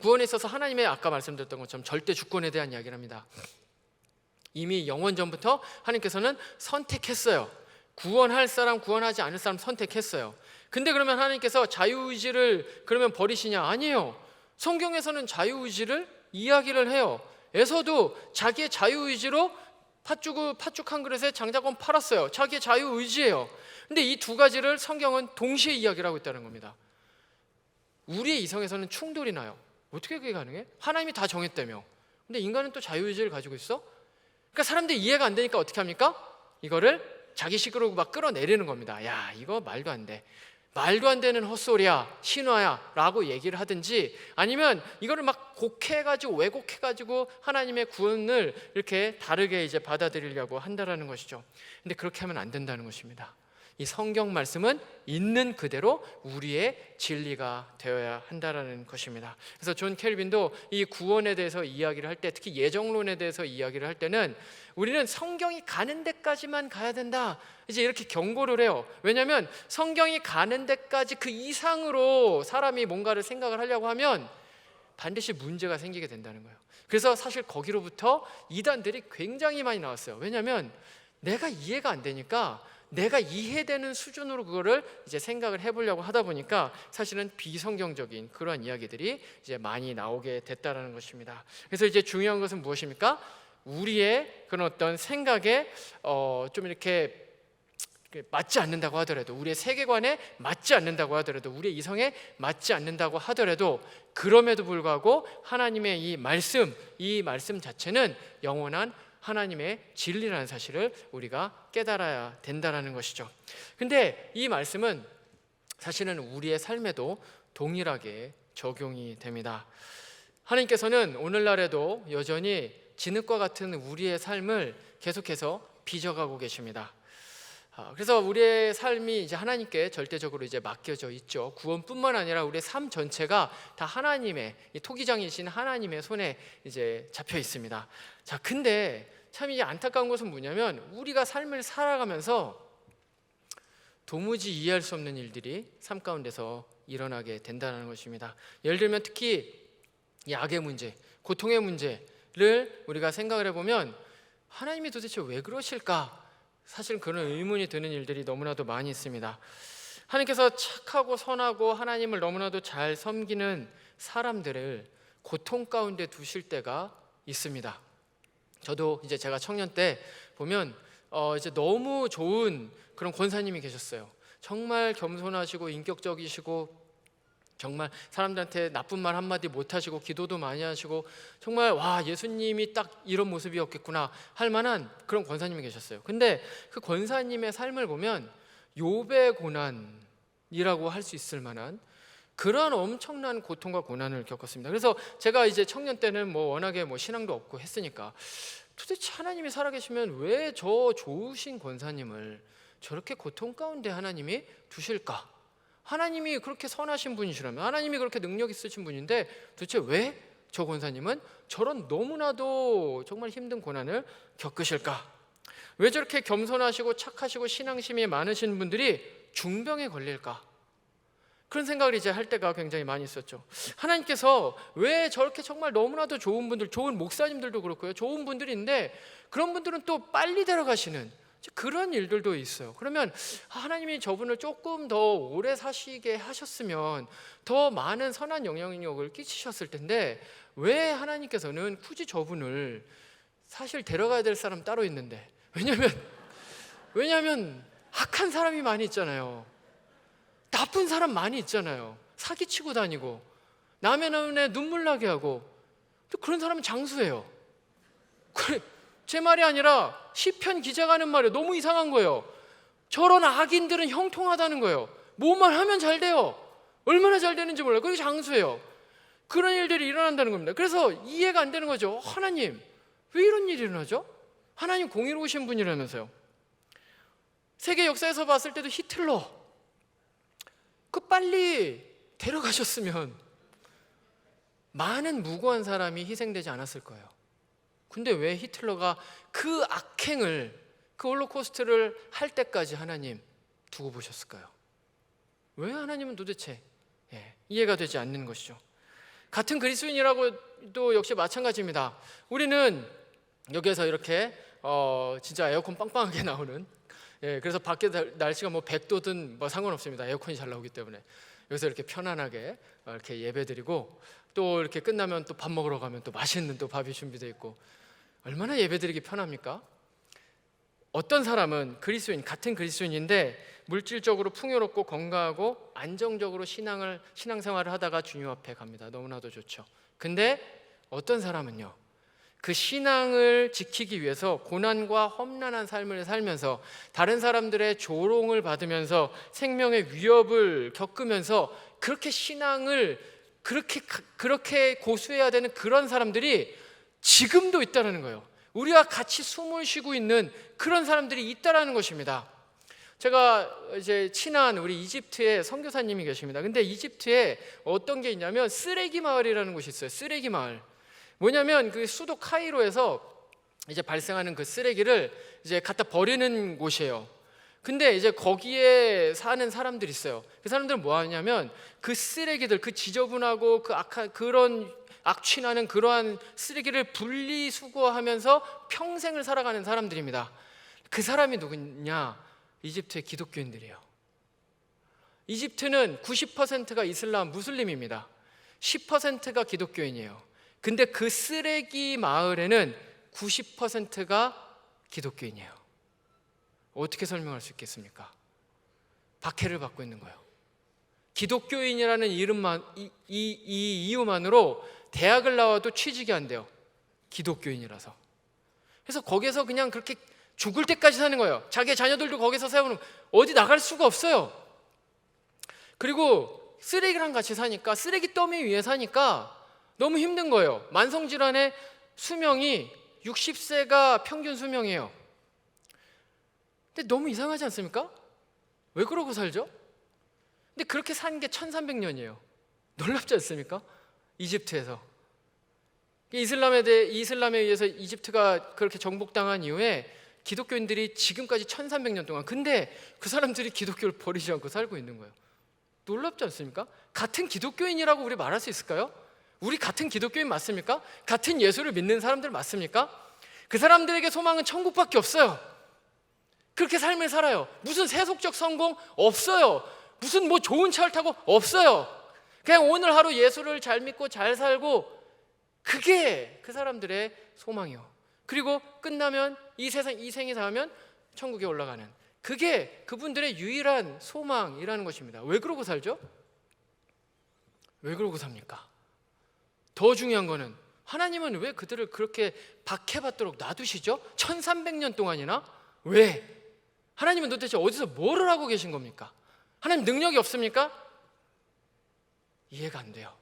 구원에 있어서 하나님의 아까 말씀드렸던 것처럼 절대 주권에 대한 이야기를 합니다. 이미 영원 전부터 하나님께서는 선택했어요. 구원할 사람, 구원하지 않을 사람 선택했어요. 근데 그러면 하나님께서 자유의지를 그러면 버리시냐? 아니에요. 성경에서는 자유의지를 이야기를 해요. 에서도 자기의 자유의지로 팥죽 한 그릇에 장작권 팔았어요. 자기의 자유의지예요. 근데 이 두 가지를 성경은 동시에 이야기를 하고 있다는 겁니다. 우리의 이성에서는 충돌이 나요. 어떻게 그게 가능해? 하나님이 다 정했다며. 근데 인간은 또 자유의지를 가지고 있어? 그러니까 사람들이 이해가 안 되니까 어떻게 합니까? 이거를 자기식으로 막 끌어내리는 겁니다. 야, 이거 말도 안 돼. 말도 안 되는 헛소리야, 신화야 라고 얘기를 하든지, 아니면 이거를 막 곡해가지고 왜곡해가지고 하나님의 구원을 이렇게 다르게 이제 받아들이려고 한다라는 것이죠. 근데 그렇게 하면 안 된다는 것입니다. 이 성경 말씀은 있는 그대로 우리의 진리가 되어야 한다라는 것입니다. 그래서 존 켈빈도 이 구원에 대해서 이야기를 할 때, 특히 예정론에 대해서 이야기를 할 때는 우리는 성경이 가는 데까지만 가야 된다, 이제 이렇게 경고를 해요. 왜냐하면 성경이 가는 데까지 그 이상으로 사람이 뭔가를 생각을 하려고 하면 반드시 문제가 생기게 된다는 거예요. 그래서 사실 거기로부터 이단들이 굉장히 많이 나왔어요. 왜냐하면 내가 이해가 안 되니까 내가 이해되는 수준으로 그거를 이제 생각을 해보려고 하다 보니까 사실은 비성경적인 그러한 이야기들이 이제 많이 나오게 됐다라는 것입니다. 그래서 이제 중요한 것은 무엇입니까? 우리의 그런 어떤 생각에 좀 이렇게 맞지 않는다고 하더라도, 우리의 세계관에 맞지 않는다고 하더라도, 우리의 이성에 맞지 않는다고 하더라도, 그럼에도 불구하고 하나님의 이 말씀 자체는 영원한 하나님의 진리라는 사실을 우리가 깨달아야 된다는 것이죠. 근데 이 말씀은 사실은 우리의 삶에도 동일하게 적용이 됩니다. 하나님께서는 오늘날에도 여전히 진흙과 같은 우리의 삶을 계속해서 빚어가고 계십니다. 그래서 우리의 삶이 이제 하나님께 절대적으로 이제 맡겨져 있죠. 구원뿐만 아니라 우리의 삶 전체가 다 하나님의, 이 토기장이신 하나님의 손에 이제 잡혀 있습니다. 자, 근데 참 이제 안타까운 것은 뭐냐면 우리가 삶을 살아가면서 도무지 이해할 수 없는 일들이 삶 가운데서 일어나게 된다는 것입니다. 예를 들면 특히 이 악의 문제, 고통의 문제를 우리가 생각을 해보면 하나님이 도대체 왜 그러실까? 사실 그런 의문이 드는 일들이 너무나도 많이 있습니다. 하나님께서 착하고 선하고 하나님을 너무나도 잘 섬기는 사람들을 고통 가운데 두실 때가 있습니다. 저도 이제 제가 청년 때 보면 이제 너무 좋은 그런 권사님이 계셨어요. 정말 겸손하시고 인격적이시고 정말 사람들한테 나쁜 말 한마디 못하시고 기도도 많이 하시고 정말 와, 예수님이 딱 이런 모습이었겠구나 할 만한 그런 권사님이 계셨어요. 근데 그 권사님의 삶을 보면 욥의 고난이라고 할 수 있을 만한 그러한 엄청난 고통과 고난을 겪었습니다. 그래서 제가 이제 청년 때는 뭐 워낙에 뭐 신앙도 없고 했으니까 도대체 하나님이 살아계시면 왜 저 좋으신 권사님을 저렇게 고통 가운데 하나님이 두실까? 하나님이 그렇게 선하신 분이시라면, 하나님이 그렇게 능력 있으신 분인데 도대체 왜 저 권사님은 저런 너무나도 정말 힘든 고난을 겪으실까? 왜 저렇게 겸손하시고 착하시고 신앙심이 많으신 분들이 중병에 걸릴까? 그런 생각을 이제 할 때가 굉장히 많이 있었죠. 하나님께서 왜 저렇게 정말 너무나도 좋은 분들, 좋은 목사님들도 그렇고요, 좋은 분들인데 그런 분들은 또 빨리 데려가시는 그런 일들도 있어요. 그러면 하나님이 저분을 조금 더 오래 사시게 하셨으면 더 많은 선한 영향력을 끼치셨을 텐데 왜 하나님께서는 굳이 저분을, 사실 데려가야 될 사람 따로 있는데, 왜냐하면 악한 사람이 많이 있잖아요. 나쁜 사람 많이 있잖아요. 사기치고 다니고 남의 눈에 눈물 나게 하고, 또 그런 사람은 장수해요. 제 말이 아니라 시편 기자가 하는 말이 너무 이상한 거예요. 저런 악인들은 형통하다는 거예요. 뭐만 하면 잘 돼요. 얼마나 잘 되는지 몰라요. 그게 장수예요. 그런 일들이 일어난다는 겁니다. 그래서 이해가 안 되는 거죠. 하나님, 왜 이런 일이 일어나죠? 하나님 공의로우신 분이라면서요. 세계 역사에서 봤을 때도 히틀러, 그 빨리 데려가셨으면 많은 무고한 사람이 희생되지 않았을 거예요. 근데 왜 히틀러가 그 악행을, 그 홀로코스트를 할 때까지 하나님 두고 보셨을까요? 왜 하나님은 도대체 이해가 되지 않는 것이죠. 같은 그리스도인이라고도 역시 마찬가지입니다. 우리는 여기에서 이렇게 진짜 에어컨 빵빵하게 나오는, 그래서 밖에 날씨가 뭐 100도든 뭐 상관없습니다. 에어컨이 잘 나오기 때문에 여기서 이렇게 편안하게 이렇게 예배드리고, 또 이렇게 끝나면 또 밥 먹으러 가면 또 맛있는 또 밥이 준비되어 있고, 얼마나 예배드리기 편합니까? 어떤 사람은 그리스도인, 같은 그리스도인인데 물질적으로 풍요롭고 건강하고 안정적으로 신앙생활을 하다가 주님 앞에 갑니다. 너무나도 좋죠. 근데 어떤 사람은요, 그 신앙을 지키기 위해서 고난과 험난한 삶을 살면서 다른 사람들의 조롱을 받으면서 생명의 위협을 겪으면서 그렇게 신앙을 그렇게 고수해야 되는 그런 사람들이 지금도 있다는 거예요. 우리와 같이 숨을 쉬고 있는 그런 사람들이 있다라는 것입니다. 제가 이제 친한 우리 이집트의 선교사님이 계십니다. 근데 이집트에 어떤 게 있냐면 쓰레기 마을이라는 곳이 있어요. 쓰레기 마을. 뭐냐면 그 수도 카이로에서 이제 발생하는 그 쓰레기를 이제 갖다 버리는 곳이에요. 근데 이제 거기에 사는 사람들이 있어요. 그 사람들은 뭐 하냐면 그 쓰레기들, 그 지저분하고 그 악한 그런 악취나는 그러한 쓰레기를 분리수거하면서 평생을 살아가는 사람들입니다. 그 사람이 누구냐? 이집트의 기독교인들이에요. 이집트는 90%가 이슬람 무슬림입니다. 10%가 기독교인이에요. 근데 그 쓰레기 마을에는 90%가 기독교인이에요. 어떻게 설명할 수 있겠습니까? 박해를 받고 있는 거예요. 기독교인이라는 이름만, 이 이유만으로 대학을 나와도 취직이 안 돼요. 기독교인이라서. 그래서 거기서 그냥 그렇게 죽을 때까지 사는 거예요. 자기 자녀들도 거기서 세우는, 어디 나갈 수가 없어요. 그리고 쓰레기랑 같이 사니까, 쓰레기 더미 위에 사니까 너무 힘든 거예요. 만성질환의 수명이 60세가 평균 수명이에요. 근데 너무 이상하지 않습니까? 왜 그러고 살죠? 근데 그렇게 산 게 1300년이에요. 놀랍지 않습니까? 이집트에서. 이슬람에 의해서 이집트가 그렇게 정복당한 이후에 기독교인들이 지금까지 1300년 동안, 근데 그 사람들이 기독교를 버리지 않고 살고 있는 거예요. 놀랍지 않습니까? 같은 기독교인이라고 우리 말할 수 있을까요? 우리 같은 기독교인 맞습니까? 같은 예수를 믿는 사람들 맞습니까? 그 사람들에게 소망은 천국밖에 없어요. 그렇게 삶을 살아요. 무슨 세속적 성공 없어요. 무슨 뭐 좋은 차를 타고 없어요. 그냥 오늘 하루 예수를 잘 믿고 잘 살고 그게 그 사람들의 소망이요. 그리고 끝나면 이 생이 닿으면 천국에 올라가는, 그게 그분들의 유일한 소망이라는 것입니다. 왜 그러고 살죠? 왜 그러고 삽니까? 더 중요한 거는 하나님은 왜 그들을 그렇게 박해받도록 놔두시죠? 1300년 동안이나? 왜? 하나님은 도대체 어디서 뭐를 하고 계신 겁니까? 하나님 능력이 없습니까? 이해가 안 돼요.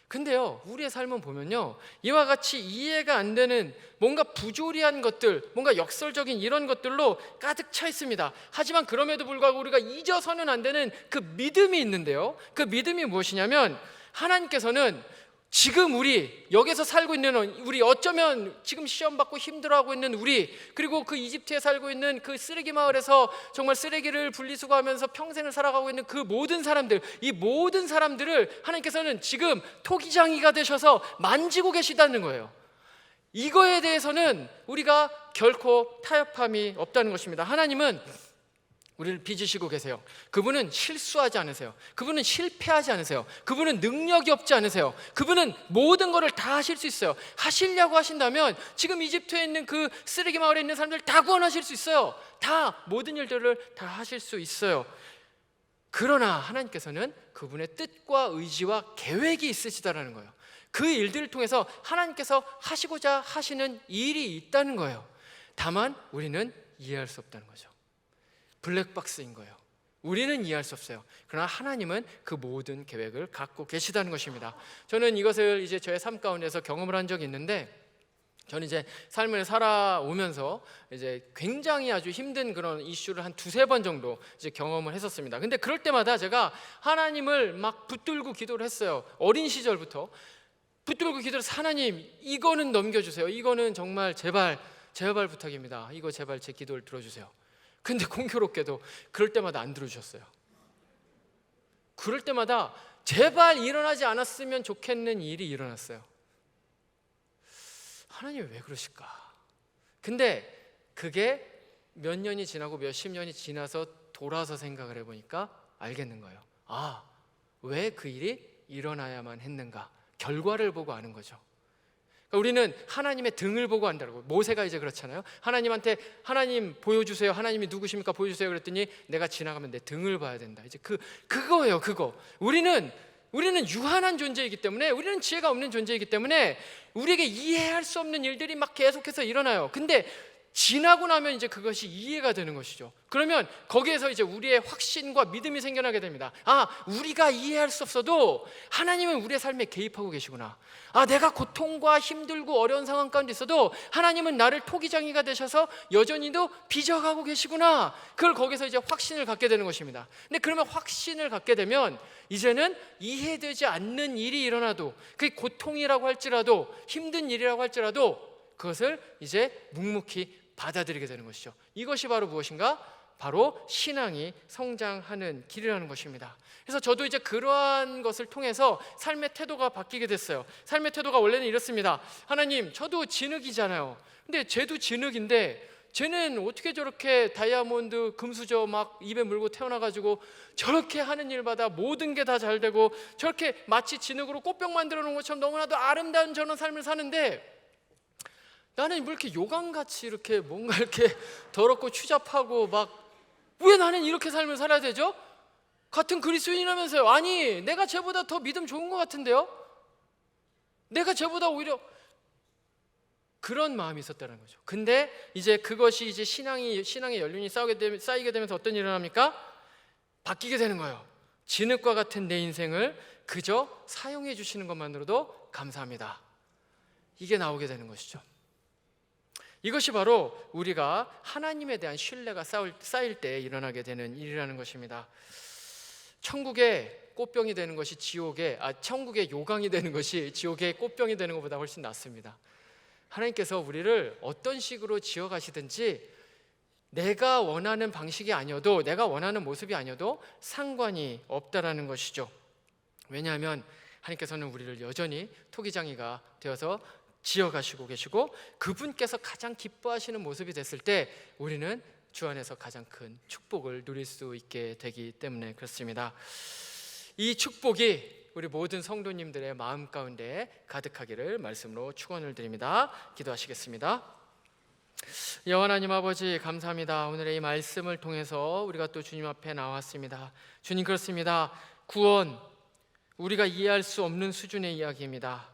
근데요, 우리의 삶은 보면요, 이와 같이 이해가 안 되는 뭔가 부조리한 것들, 뭔가 역설적인 이런 것들로 가득 차 있습니다. 하지만 그럼에도 불구하고 우리가 잊어서는 안 되는 그 믿음이 있는데요, 그 믿음이 무엇이냐면, 하나님께서는 지금 우리 여기서 살고 있는 우리, 어쩌면 지금 시험 받고 힘들어하고 있는 우리, 그리고 그 이집트에 살고 있는 그 쓰레기 마을에서 정말 쓰레기를 분리수거하면서 평생을 살아가고 있는 그 모든 사람들, 이 모든 사람들을 하나님께서는 지금 토기장이가 되셔서 만지고 계시다는 거예요. 이거에 대해서는 우리가 결코 타협함이 없다는 것입니다. 하나님은 우리를 빚으시고 계세요. 그분은 실수하지 않으세요. 그분은 실패하지 않으세요. 그분은 능력이 없지 않으세요. 그분은 모든 것을 다 하실 수 있어요. 하시려고 하신다면 지금 이집트에 있는 그 쓰레기 마을에 있는 사람들 다 구원하실 수 있어요. 다, 모든 일들을 다 하실 수 있어요. 그러나 하나님께서는 그분의 뜻과 의지와 계획이 있으시다라는 거예요. 그 일들을 통해서 하나님께서 하시고자 하시는 일이 있다는 거예요. 다만 우리는 이해할 수 없다는 거죠. 블랙박스인 거예요. 우리는 이해할 수 없어요. 그러나 하나님은 그 모든 계획을 갖고 계시다는 것입니다. 저는 이것을 이제 저의 삶 가운데서 경험을 한 적이 있는데, 저는 이제 삶을 살아오면서 이제 굉장히 아주 힘든 그런 이슈를 한 두세 번 정도 이제 경험을 했었습니다. 근데 그럴 때마다 제가 하나님을 막 붙들고 기도를 했어요. 어린 시절부터 붙들고 기도해서, 하나님 이거는 넘겨주세요. 이거는 정말 제발 부탁입니다. 이거 제발 제 기도를 들어주세요. 근데 공교롭게도 그럴 때마다 안 들어주셨어요. 그럴 때마다 제발 일어나지 않았으면 좋겠는 일이 일어났어요. 하나님 왜 그러실까? 근데 그게 몇 년이 지나고 몇십 년이 지나서 돌아서 생각을 해보니까 알겠는 거예요. 아, 왜 그 일이 일어나야만 했는가? 결과를 보고 아는 거죠. 우리는 하나님의 등을 보고 안다고. 모세가 이제 그렇잖아요. 하나님한테 하나님 보여주세요. 하나님이 누구십니까? 보여주세요. 그랬더니 내가 지나가면 내 등을 봐야 된다. 이제 그거예요. 그거. 우리는 유한한 존재이기 때문에, 우리는 지혜가 없는 존재이기 때문에 우리에게 이해할 수 없는 일들이 막 계속해서 일어나요. 근데 지나고 나면 이제 그것이 이해가 되는 것이죠. 그러면 거기에서 이제 우리의 확신과 믿음이 생겨나게 됩니다. 아, 우리가 이해할 수 없어도 하나님은 우리의 삶에 개입하고 계시구나. 아, 내가 고통과 힘들고 어려운 상황 가운데 있어도 하나님은 나를 토기장이가 되셔서 여전히도 빚어가고 계시구나. 그걸 거기서 이제 확신을 갖게 되는 것입니다. 근데 그러면 확신을 갖게 되면 이제는 이해되지 않는 일이 일어나도, 그게 고통이라고 할지라도, 힘든 일이라고 할지라도 그것을 이제 묵묵히 받아들이게 되는 것이죠. 이것이 바로 무엇인가? 바로 신앙이 성장하는 길이라는 것입니다. 그래서 저도 이제 그러한 것을 통해서 삶의 태도가 바뀌게 됐어요. 삶의 태도가 원래는 이렇습니다. 하나님, 저도 진흙이잖아요. 근데 쟤도 진흙인데 쟤는 어떻게 저렇게 다이아몬드, 금수저 막 입에 물고 태어나가지고 저렇게 하는 일마다 모든 게 다 잘 되고 저렇게 마치 진흙으로 꽃병 만들어 놓은 것처럼 너무나도 아름다운 저런 삶을 사는데, 나는 왜 이렇게 요강같이 이렇게 뭔가 이렇게 더럽고 추잡하고 막, 왜 나는 이렇게 삶을 살아야 되죠? 같은 그리스도인이라면서요. 아니, 내가 쟤보다 더 믿음 좋은 것 같은데요? 내가 쟤보다 오히려, 그런 마음이 있었다는 거죠. 근데 이제 그것이 이제 신앙의 연륜이 쌓이게 되면서 어떤 일이 일어납니까? 바뀌게 되는 거예요. 진흙과 같은 내 인생을 그저 사용해 주시는 것만으로도 감사합니다. 이게 나오게 되는 것이죠. 이것이 바로 우리가 하나님에 대한 신뢰가 쌓일 때 일어나게 되는 일이라는 것입니다. 천국의 꽃병이 되는 것이 천국의 요강이 되는 것이 지옥의 꽃병이 되는 것보다 훨씬 낫습니다. 하나님께서 우리를 어떤 식으로 지어가시든지 내가 원하는 방식이 아니어도, 내가 원하는 모습이 아니어도 상관이 없다라는 것이죠. 왜냐하면 하나님께서는 우리를 여전히 토기장이가 되어서 지어가시고 계시고, 그분께서 가장 기뻐하시는 모습이 됐을 때 우리는 주 안에서 가장 큰 축복을 누릴 수 있게 되기 때문에 그렇습니다. 이 축복이 우리 모든 성도님들의 마음 가운데 가득하기를 말씀으로 축원을 드립니다. 기도하시겠습니다. 여호와 하나님 아버지, 감사합니다. 오늘의 이 말씀을 통해서 우리가 또 주님 앞에 나왔습니다. 주님, 그렇습니다. 구원, 우리가 이해할 수 없는 수준의 이야기입니다.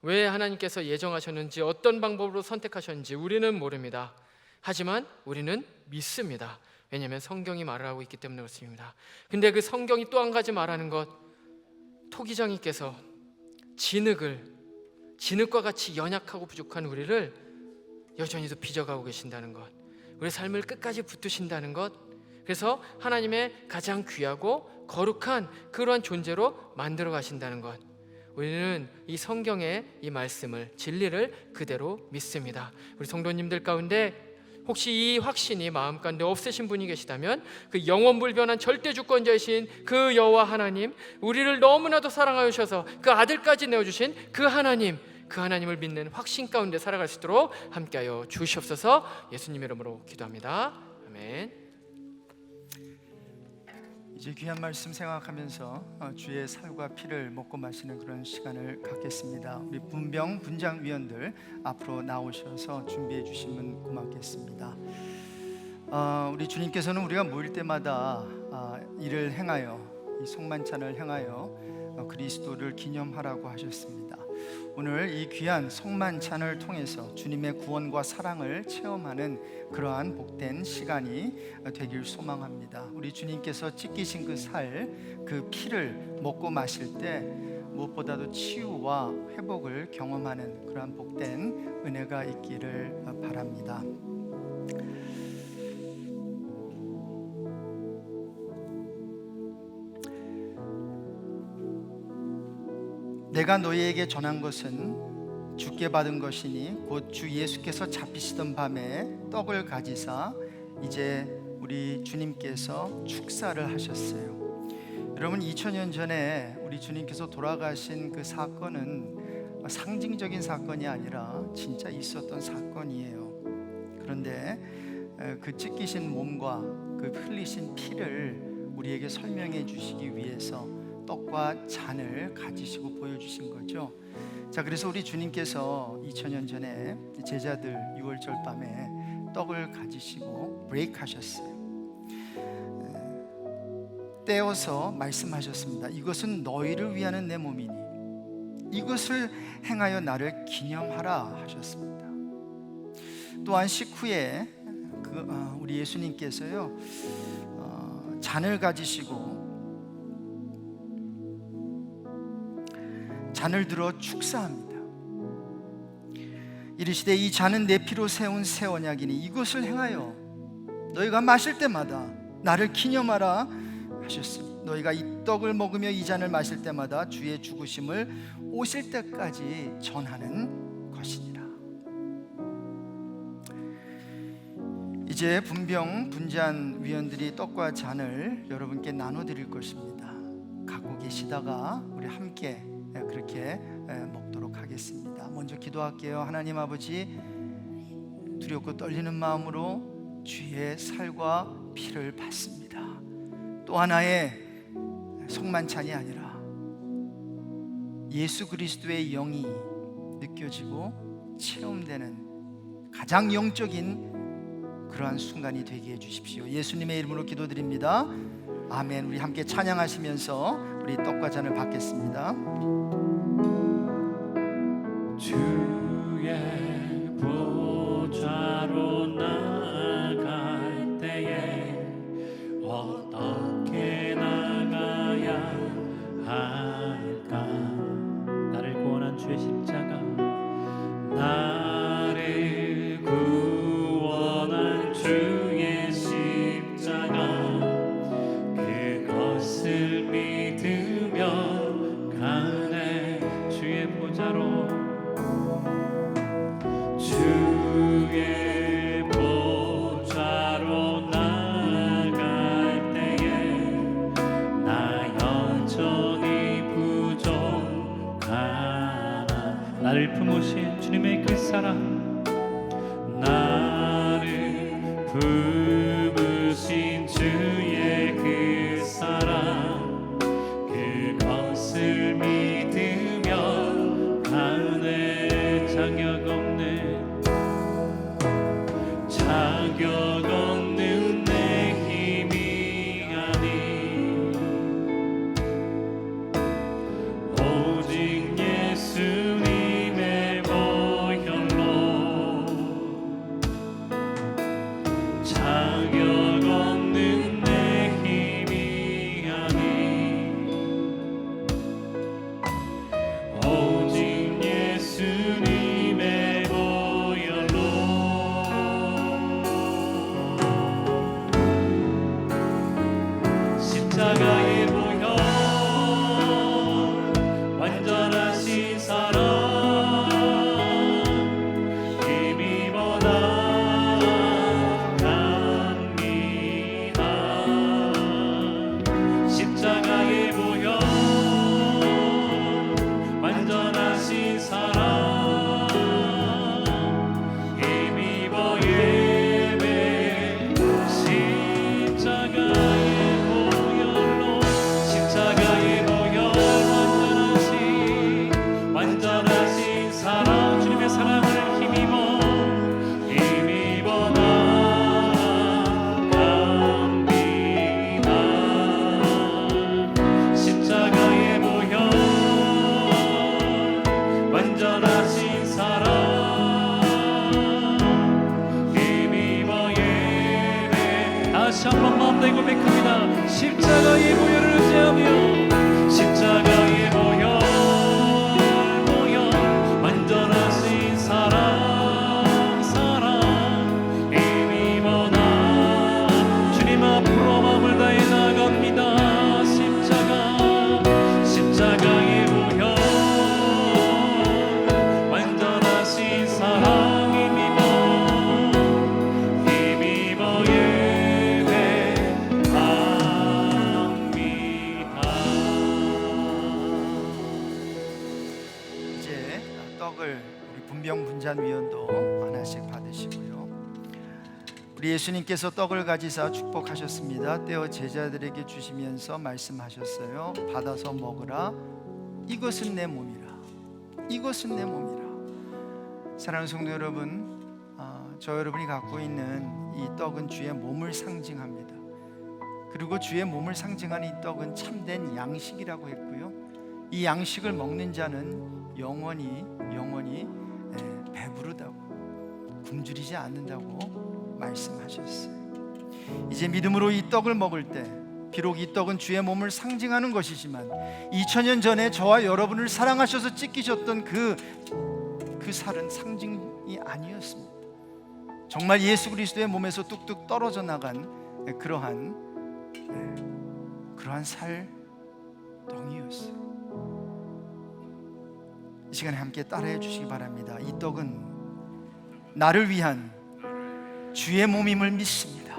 왜 하나님께서 예정하셨는지, 어떤 방법으로 선택하셨는지 우리는 모릅니다. 하지만 우리는 믿습니다. 왜냐하면 성경이 말을 하고 있기 때문에 그렇습니다. 근데 그 성경이 또 한 가지 말하는 것, 토기장이께서 진흙과 같이 연약하고 부족한 우리를 여전히도 빚어가고 계신다는 것, 우리 삶을 끝까지 붙드신다는 것, 그래서 하나님의 가장 귀하고 거룩한 그러한 존재로 만들어 가신다는 것, 우리는 이 성경의 이 말씀을, 진리를 그대로 믿습니다. 우리 성도님들 가운데 혹시 이 확신이 마음 가운데 없으신 분이 계시다면, 그 영원불변한 절대주권자이신 그 여호와 하나님, 우리를 너무나도 사랑하여 주셔서 그 아들까지 내어주신 그 하나님을 믿는 확신 가운데 살아갈 수 있도록 함께하여 주시옵소서. 예수님의 이름으로 기도합니다. 아멘. 이제 귀한 말씀 생각하면서 주의 살과 피를 먹고 마시는 그런 시간을 갖겠습니다. 우리 분장 위원들 앞으로 나오셔서 준비해 주시면 고맙겠습니다. 우리 주님께서는 우리가 모일 때마다 이를 행하여, 이 성만찬을 행하여 그리스도를 기념하라고 하셨습니다. 오늘 이 귀한 성만찬을 통해서 주님의 구원과 사랑을 체험하는 그러한 복된 시간이 되길 소망합니다. 우리 주님께서 찢기신 그 살, 그 피를 먹고 마실 때 무엇보다도 치유와 회복을 경험하는 그러한 복된 은혜가 있기를 바랍니다. 내가 너희에게 전한 것은 주께 받은 것이니 곧 주 예수께서 잡히시던 밤에 떡을 가지사 이제 우리 주님께서 축사를 하셨어요. 여러분, 2000년 전에 우리 주님께서 돌아가신 그 사건은 상징적인 사건이 아니라 진짜 있었던 사건이에요. 그런데 그 찢기신 몸과 그 흘리신 피를 우리에게 설명해 주시기 위해서 떡과 잔을 가지시고 보여주신 거죠. 자, 그래서 우리 주님께서 2000년 전에 제자들 6월절 밤에 떡을 가지시고 브레이크하셨어요. 떼어서 말씀하셨습니다. 이것은 너희를 위하는 내 몸이니 이것을 행하여 나를 기념하라 하셨습니다. 또한 식후에 우리 예수님께서요 잔을 가지시고 잔을 들어 축사합니다. 이르시되 이 잔은 내 피로 세운 새 언약이니 이것을 행하여 너희가 마실 때마다 나를 기념하라 하셨으니 너희가 이 떡을 먹으며 이 잔을 마실 때마다 주의 죽으심을 오실 때까지 전하는 것이니라. 이제 분잔 위원들이 떡과 잔을 여러분께 나눠드릴 것입니다. 갖고 계시다가 우리 함께 그렇게 먹도록 하겠습니다. 먼저 기도할게요. 하나님 아버지, 두렵고 떨리는 마음으로 주의 살과 피를 받습니다. 또 하나의 성만찬이 아니라 예수 그리스도의 영이 느껴지고 체험되는 가장 영적인 그러한 순간이 되게 해주십시오. 예수님의 이름으로 기도드립니다. 아멘. 우리 함께 찬양하시면서 우리 떡과 잔을 받겠습니다. 주의 보좌로 나갈 때에 어떻게 나가야 할까? 나를 구원한 주의 십자가, 나를 구원한 주의 십자가, 그것을 믿으며 가네. 주의 보좌로, 주의 보좌로 나갈 때에 나 여전히 부족하나. 나를 품으신 주님의 그 사랑, 나를 품으신 주의 그 사랑, 그것을 은혜 자격 없는 내 힘이 아닌 오직 예수님의 보혈로 자격 없는 내 힘이 아닌 오직 예수님의 보혈로 십자가의 보혈 완전하신 사랑 힘이보다 강미한 십자가의 보혈 완전하신 사랑 힘입어 예배 십자가의 보혈로 십자가의 보혈 완전하신 사랑 주님의 사랑을 힘입어 강미한 십자가의 보혈 완전하신 사랑 힘입어 예배 다시 한번 마음 다해 고백합니다. 십자가의 보혈을 의지하며 십자가의 보혈 완전하신 사랑 힘입어 나 주님 앞으로 마음을 다해 나갑니다. 십자가의 보혈 완전하신 사랑 힘입어 예배 강미한 이제 떡을 우리 분병분잔위원도 하나씩 받으시고요. 우리 예수님께서 떡을 가지사 축복하셨습니다. 떼어 제자들에게 주시면서 말씀하셨어요. 받아서 먹으라. 이것은 내 몸이라. 이것은 내 몸이라. 사랑하는 성도 여러분, 저 여러분이 갖고 있는 이 떡은 주의 몸을 상징합니다. 그리고 주의 몸을 상징하는 이 떡은 참된 양식이라고 했고요. 이 양식을 먹는 자는 영원히 배부르다고, 굶주리지 않는다고 말씀하셨어요. 이제 믿음으로 이 떡을 먹을 때 비록 이 떡은 주의 몸을 상징하는 것이지만 2000년 전에 저와 여러분을 사랑하셔서 찢기셨던 그 살은 상징이 아니었습니다. 정말 예수 그리스도의 몸에서 뚝뚝 떨어져 나간 그러한 살덩이였어요. 이 시간에 함께 따라해 주시기 바랍니다. 이 떡은 나를 위한 주의 몸임을 믿습니다.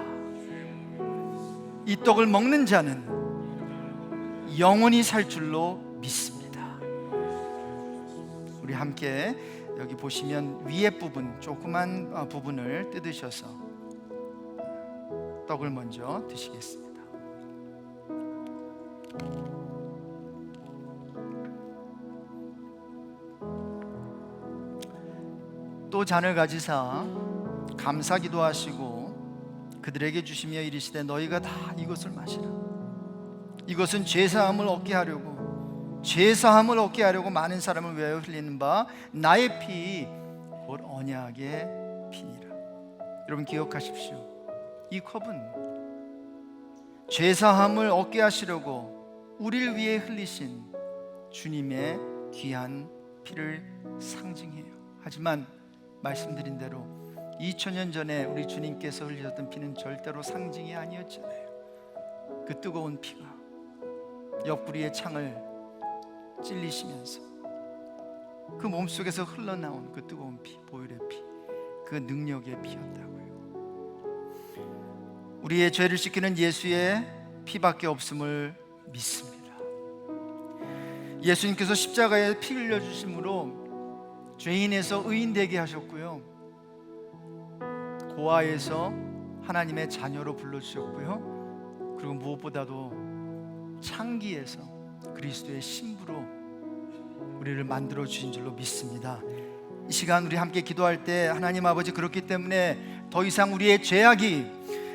이 떡을 먹는 자는 영원히 살 줄로 믿습니다. 우리 함께 여기 보시면 위에 부분, 조그만 부분을 뜯으셔서 떡을 먼저 드시겠습니다. 또 잔을 가지사 감사 기도하시고 그들에게 주시며 이르시되 너희가 다 이것을 마시라. 이것은 죄사함을 얻게 하려고 많은 사람을 위하여 흘리는 바 나의 피 곧 언약의 피니라. 여러분 기억하십시오. 이 컵은 죄사함을 얻게 하시려고 우리를 위해 흘리신 주님의 귀한 피를 상징해요. 하지만 말씀드린 대로 2000년 전에 우리 주님께서 흘리셨던 피는 절대로 상징이 아니었잖아요. 그 뜨거운 피가 옆구리의 창을 찔리시면서 그 몸속에서 흘러나온 그 뜨거운 피, 보혈의 피, 그 능력의 피였다고요. 우리의 죄를 씻기는 예수의 피밖에 없음을 믿습니다. 예수님께서 십자가에 피 흘려주심으로 죄인에서 의인 되게 하셨고요, 고아에서 하나님의 자녀로 불러주셨고요, 그리고 무엇보다도 창기에서 그리스도의 신부로 우리를 만들어 주신 줄로 믿습니다. 이 시간 우리 함께 기도할 때 하나님 아버지, 그렇기 때문에 더 이상 우리의 죄악이,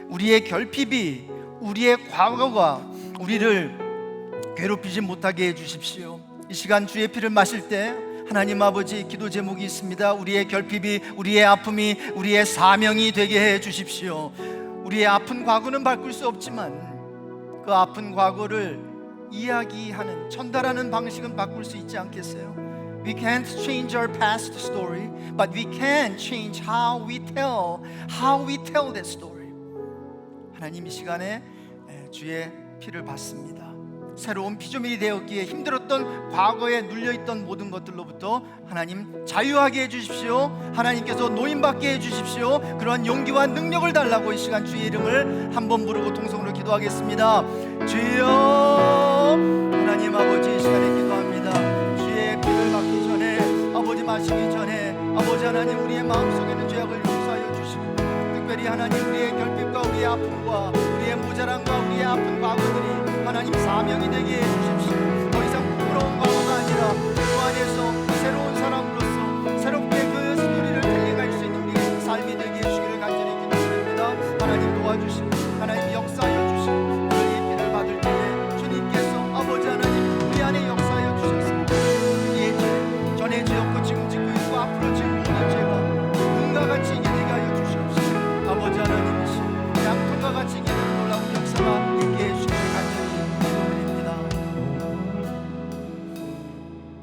우리의 결핍이, 우리의 과거가 우리를 괴롭히지 못하게 해주십시오. 이 시간 주의 피를 마실 때 하나님 아버지, 기도 제목이 있습니다. 우리의 결핍이, 우리의 아픔이 우리의 사명이 되게 해 주십시오. 우리의 아픈 과거는 바꿀 수 없지만 그 아픈 과거를 이야기하는, 전달하는 방식은 바꿀 수 있지 않겠어요? We can't change our past story, but we can change how we tell that story. 하나님, 이 시간에 주의 피를 받습니다. 새로운 피조물이 되었기에 힘들었던 과거에 눌려있던 모든 것들로부터 하나님 자유하게 해주십시오. 하나님께서 노임받게 해주십시오. 그런 용기와 능력을 달라고 이 시간 주의 이름을 한번 부르고 통성으로 기도하겠습니다. 주여, 하나님 아버지, 이 시간에 기도합니다. 주의 피를 받기 전에, 아버지 마시기 전에 아버지 하나님, 우리의 마음속에 있는 죄악을 용서하여 주시고, 특별히 하나님, 우리의 결핍과 우리의 아픔과 우리의 모자람과 우리의 아픈 과거들이 하나님 사명이 되게 해주십시오. 더 이상 부끄러운 과거가 아니라 그 안에서 새로운 사람으로서 새롭게 그 스토리를 텔링할 수 있는 우리의 삶이 되게 해주시기를 간절히 기도드립니다. 하나님 도와주시고 하나님 역사하여 주시고, 오늘 이 피를 받을 때에 주님께서 아버지 하나님 우리 안에 역사하여 주셨습니다. 우리의 죄, 전에 지었고 지금 짓고 있고 앞으로 지을 모든 죄가 눈과 같이 이게 되게 하여 주시옵소서. 아버지 하나님이시 양털과 같이 이게 되는 놀라운 역사가 있게 해주시기를 간절히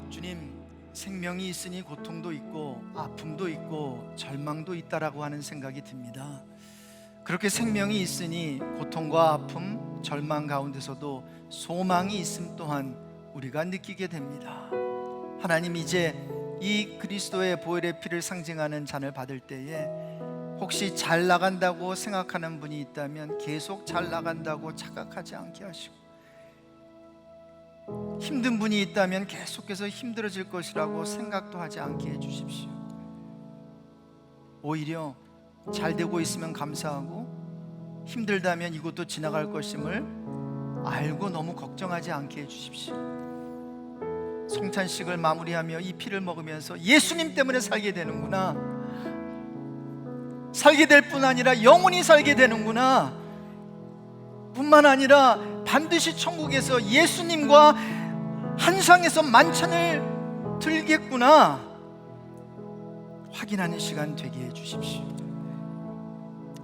주님, 생명이 있으니 고통도 있고 아픔도 있고 절망도 있다라고 하는 생각이 듭니다. 그렇게 생명이 있으니 고통과 아픔, 절망 가운데서도 소망이 있음 또한 우리가 느끼게 됩니다. 하나님, 이제 이 그리스도의 보혈의 피를 상징하는 잔을 받을 때에 혹시 잘 나간다고 생각하는 분이 있다면 계속 잘 나간다고 착각하지 않게 하시고, 힘든 분이 있다면 계속해서 힘들어질 것이라고 생각도 하지 않게 해주십시오. 오히려 잘 되고 있으면 감사하고 힘들다면 이것도 지나갈 것임을 알고 너무 걱정하지 않게 해주십시오. 성찬식을 마무리하며 이 피를 먹으면서 예수님 때문에 살게 되는구나, 살게 될 뿐 아니라 영원히 살게 되는구나, 뿐만 아니라 반드시 천국에서 예수님과 한상에서 만찬을 들겠구나 확인하는 시간 되게 해주십시오.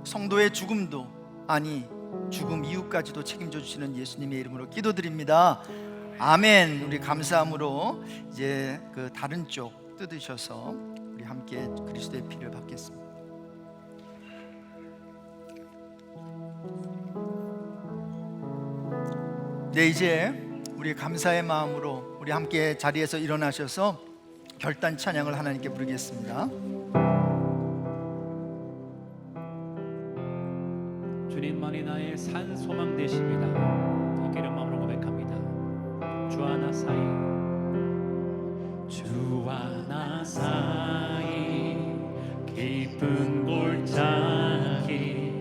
성도의 죽음도, 아니 죽음 이후까지도 책임져 주시는 예수님의 이름으로 기도드립니다. 아멘. 우리 감사함으로 이제 그 다른 쪽 뜯으셔서 우리 함께 그리스도의 피를 받겠습니다. 네, 이제 우리 감사의 마음으로 우리 함께 자리에서 일어나셔서 결단 찬양을 하나님께 부르겠습니다. 주님만이 나의 산 소망 되십니다. 이 기름 마음으로 고백합니다. 주와 나 사이, 주와 나 사이 깊은 골짜기,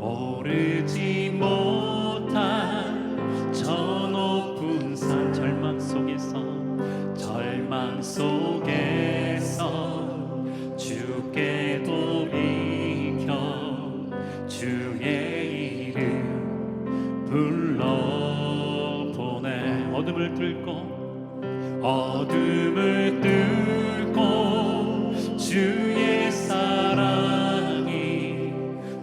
오르지 못한 저 높은 산, 절망 속에서 주께 돌이켜 주의 이름 불러보내. 어둠을 뚫고 주의 사랑이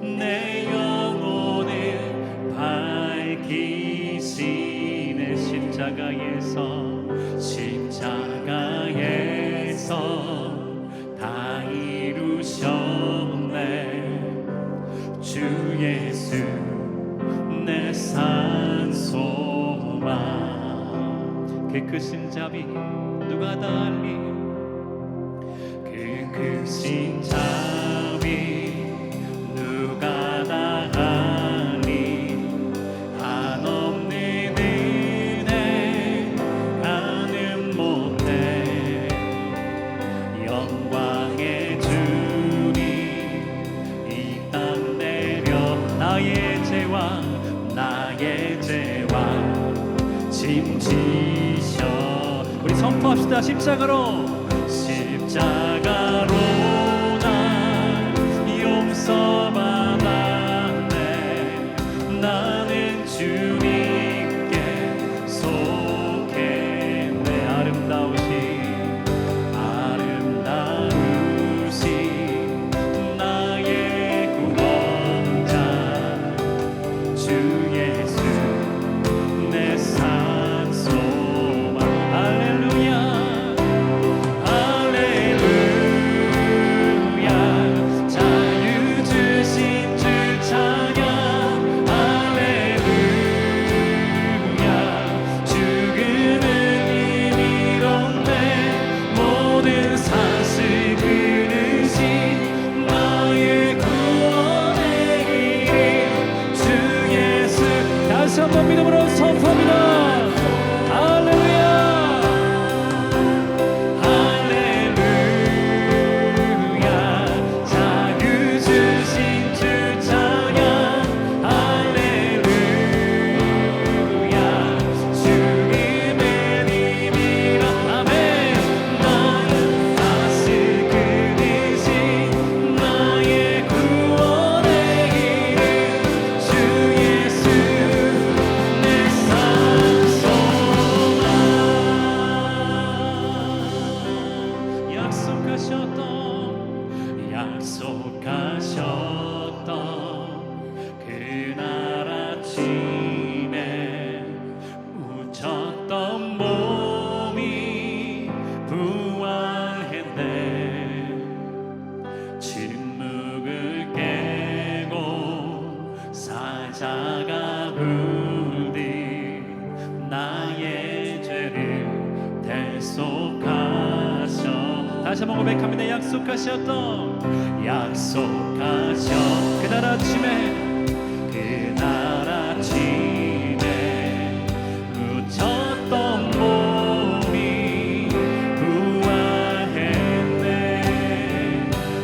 내 영혼을 밝히시네. 십자가에서 다 이루셨네. 주 예수 내 산 소망. 그 크신 자비 누가 달리, 그 크신 자비 누가 달리, 한없는 은혜 가는 못해. 영광의 주님 이 땅 내려 나의 죄와 짐지셔. 우리 선포 고백합시다. 십자가로 난 용서받았네. 나는 주님께 속했네. 아름다우신 나의 구원자 주 예수 내 산 소망. 할렐루야 할렐루야. 자유 주신 주 찬양. 할렐루야. 죽음은 이미 이뤘네. 모든 사슬 끊으신 나의 구원의 이름 주 예수. 다시 한번 믿음으로 선포합니다. 할렐루야 할렐루야. 자유 주신 주 찬양. 할렐루야. 죽음은 이미 이뤘. 아멘. 나의 사슬 끊으신 나의 구원의 이름 주 예수 내 산 소망. 약속하셨던 그날 아침에 묻혔던 몸이 부활했네. 침묵을 깨고 사자가 울듯 나의 죄를 대속하셔. 다시 한번 고백합니다. 약속하셨던 그날 아침에 묻혔던 몸이 부활했네.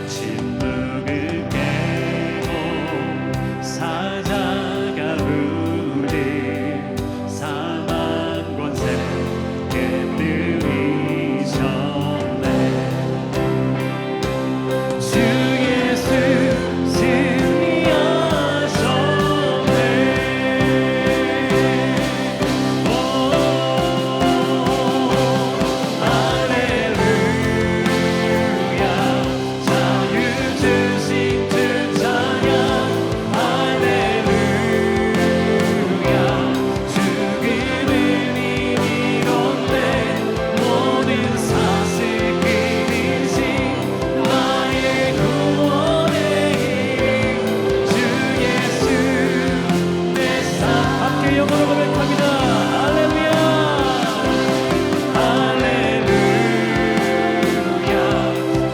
침묵을 깨고 사자가 울듯 사망 권세 깨뜨리셨네. 주 예수 승리하셨네. 오 할렐루야. 자유 주신 주 찬양. 할렐루야. 죽음은 이미 이뤘네. 모든 사슬 끊으신 나의 구원의 이름 주 예수 내 산. 함께 영어로 고백합니다. 할렐루야 할렐루야.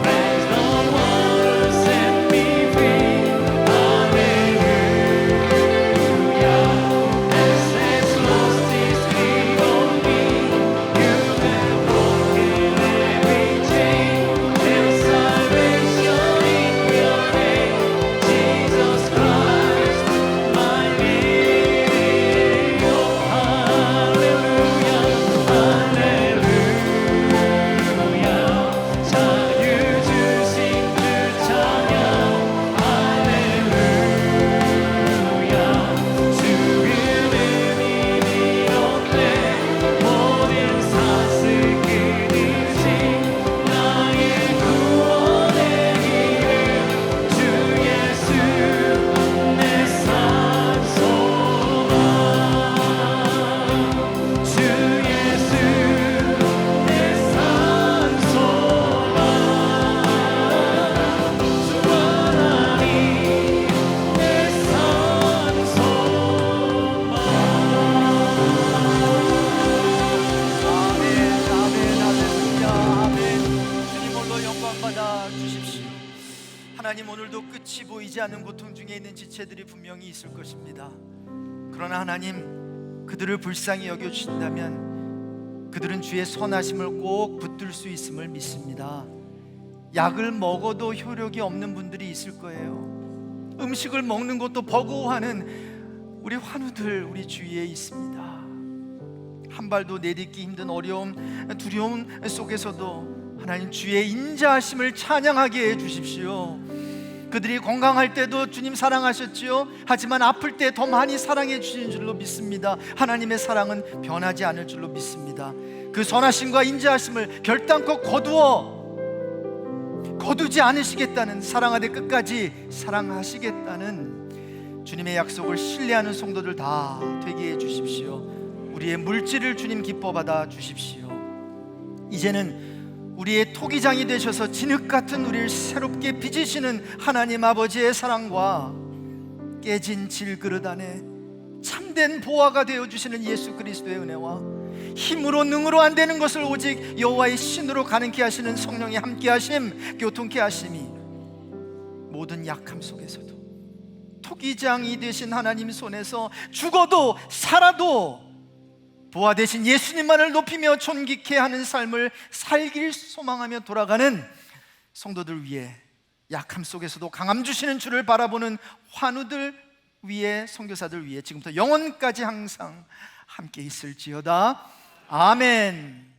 Praise the one who set me free. 할렐루야. Death has lost its grip on me. You have broken every chain. There's salvation in your name, Jesus Christ, my living hope. 할렐루야 할렐루야. 자유 주신 주 찬양. 할렐루야. 죽음은 이미 이뤘네. 모든 사슬 끊으신 나의 구원의 이름 주 예수 내 산 소망. 주 예수 내 산 소망. 주 하나님 내 산 소망. 아멘, 아멘, 할렐루야, 아멘. 주님 홀로 영광 받아 주십시오. 하나님, 오늘도 끝이 보이지 않는 고통 중에 있는 지체들이 분명히 있을 것입니다. 그러나 하나님, 그들을 불쌍히 여겨 주신다면 그들은 주의 선하심을 꼭 붙들 수 있음을 믿습니다. 약을 먹어도 효력이 없는 분들이 있을 거예요. 음식을 먹는 것도 버거워하는 우리 환우들 우리 주위에 있습니다. 한 발도 내딛기 힘든 어려움, 두려움 속에서도 하나님 주의 인자하심을 찬양하게 해주십시오. 그들이 건강할 때도 주님 사랑하셨지요. 하지만 아플 때 더 많이 사랑해 주시는 줄로 믿습니다. 하나님의 사랑은 변하지 않을 줄로 믿습니다. 그 선하심과 인자하심을 결단코 거두지 않으시겠다는, 사랑하되 끝까지 사랑하시겠다는 주님의 약속을 신뢰하는 성도들 다 되게 해 주십시오. 우리의 물질을 주님 기뻐 받아 주십시오. 이제는 우리의 토기장이 되셔서 진흙 같은 우리를 새롭게 빚으시는 하나님 아버지의 사랑과 깨진 질그릇 안에 참된 보화가 되어주시는 예수 그리스도의 은혜와 힘으로 능으로 안 되는 것을 오직 여호와의 신으로 가능케 하시는 성령의 함께 하심, 교통케 하심이 모든 약함 속에서도 토기장이 되신 하나님 손에서 죽어도 살아도 보아 되신 예수님만을 높이며 존귀케 하는 삶을 살길 소망하며 돌아가는 성도들 위해, 약함 속에서도 강함 주시는 주를 바라보는 환우들 위해, 선교사들 위해 지금부터 영원까지 항상 함께 있을지어다. 아멘.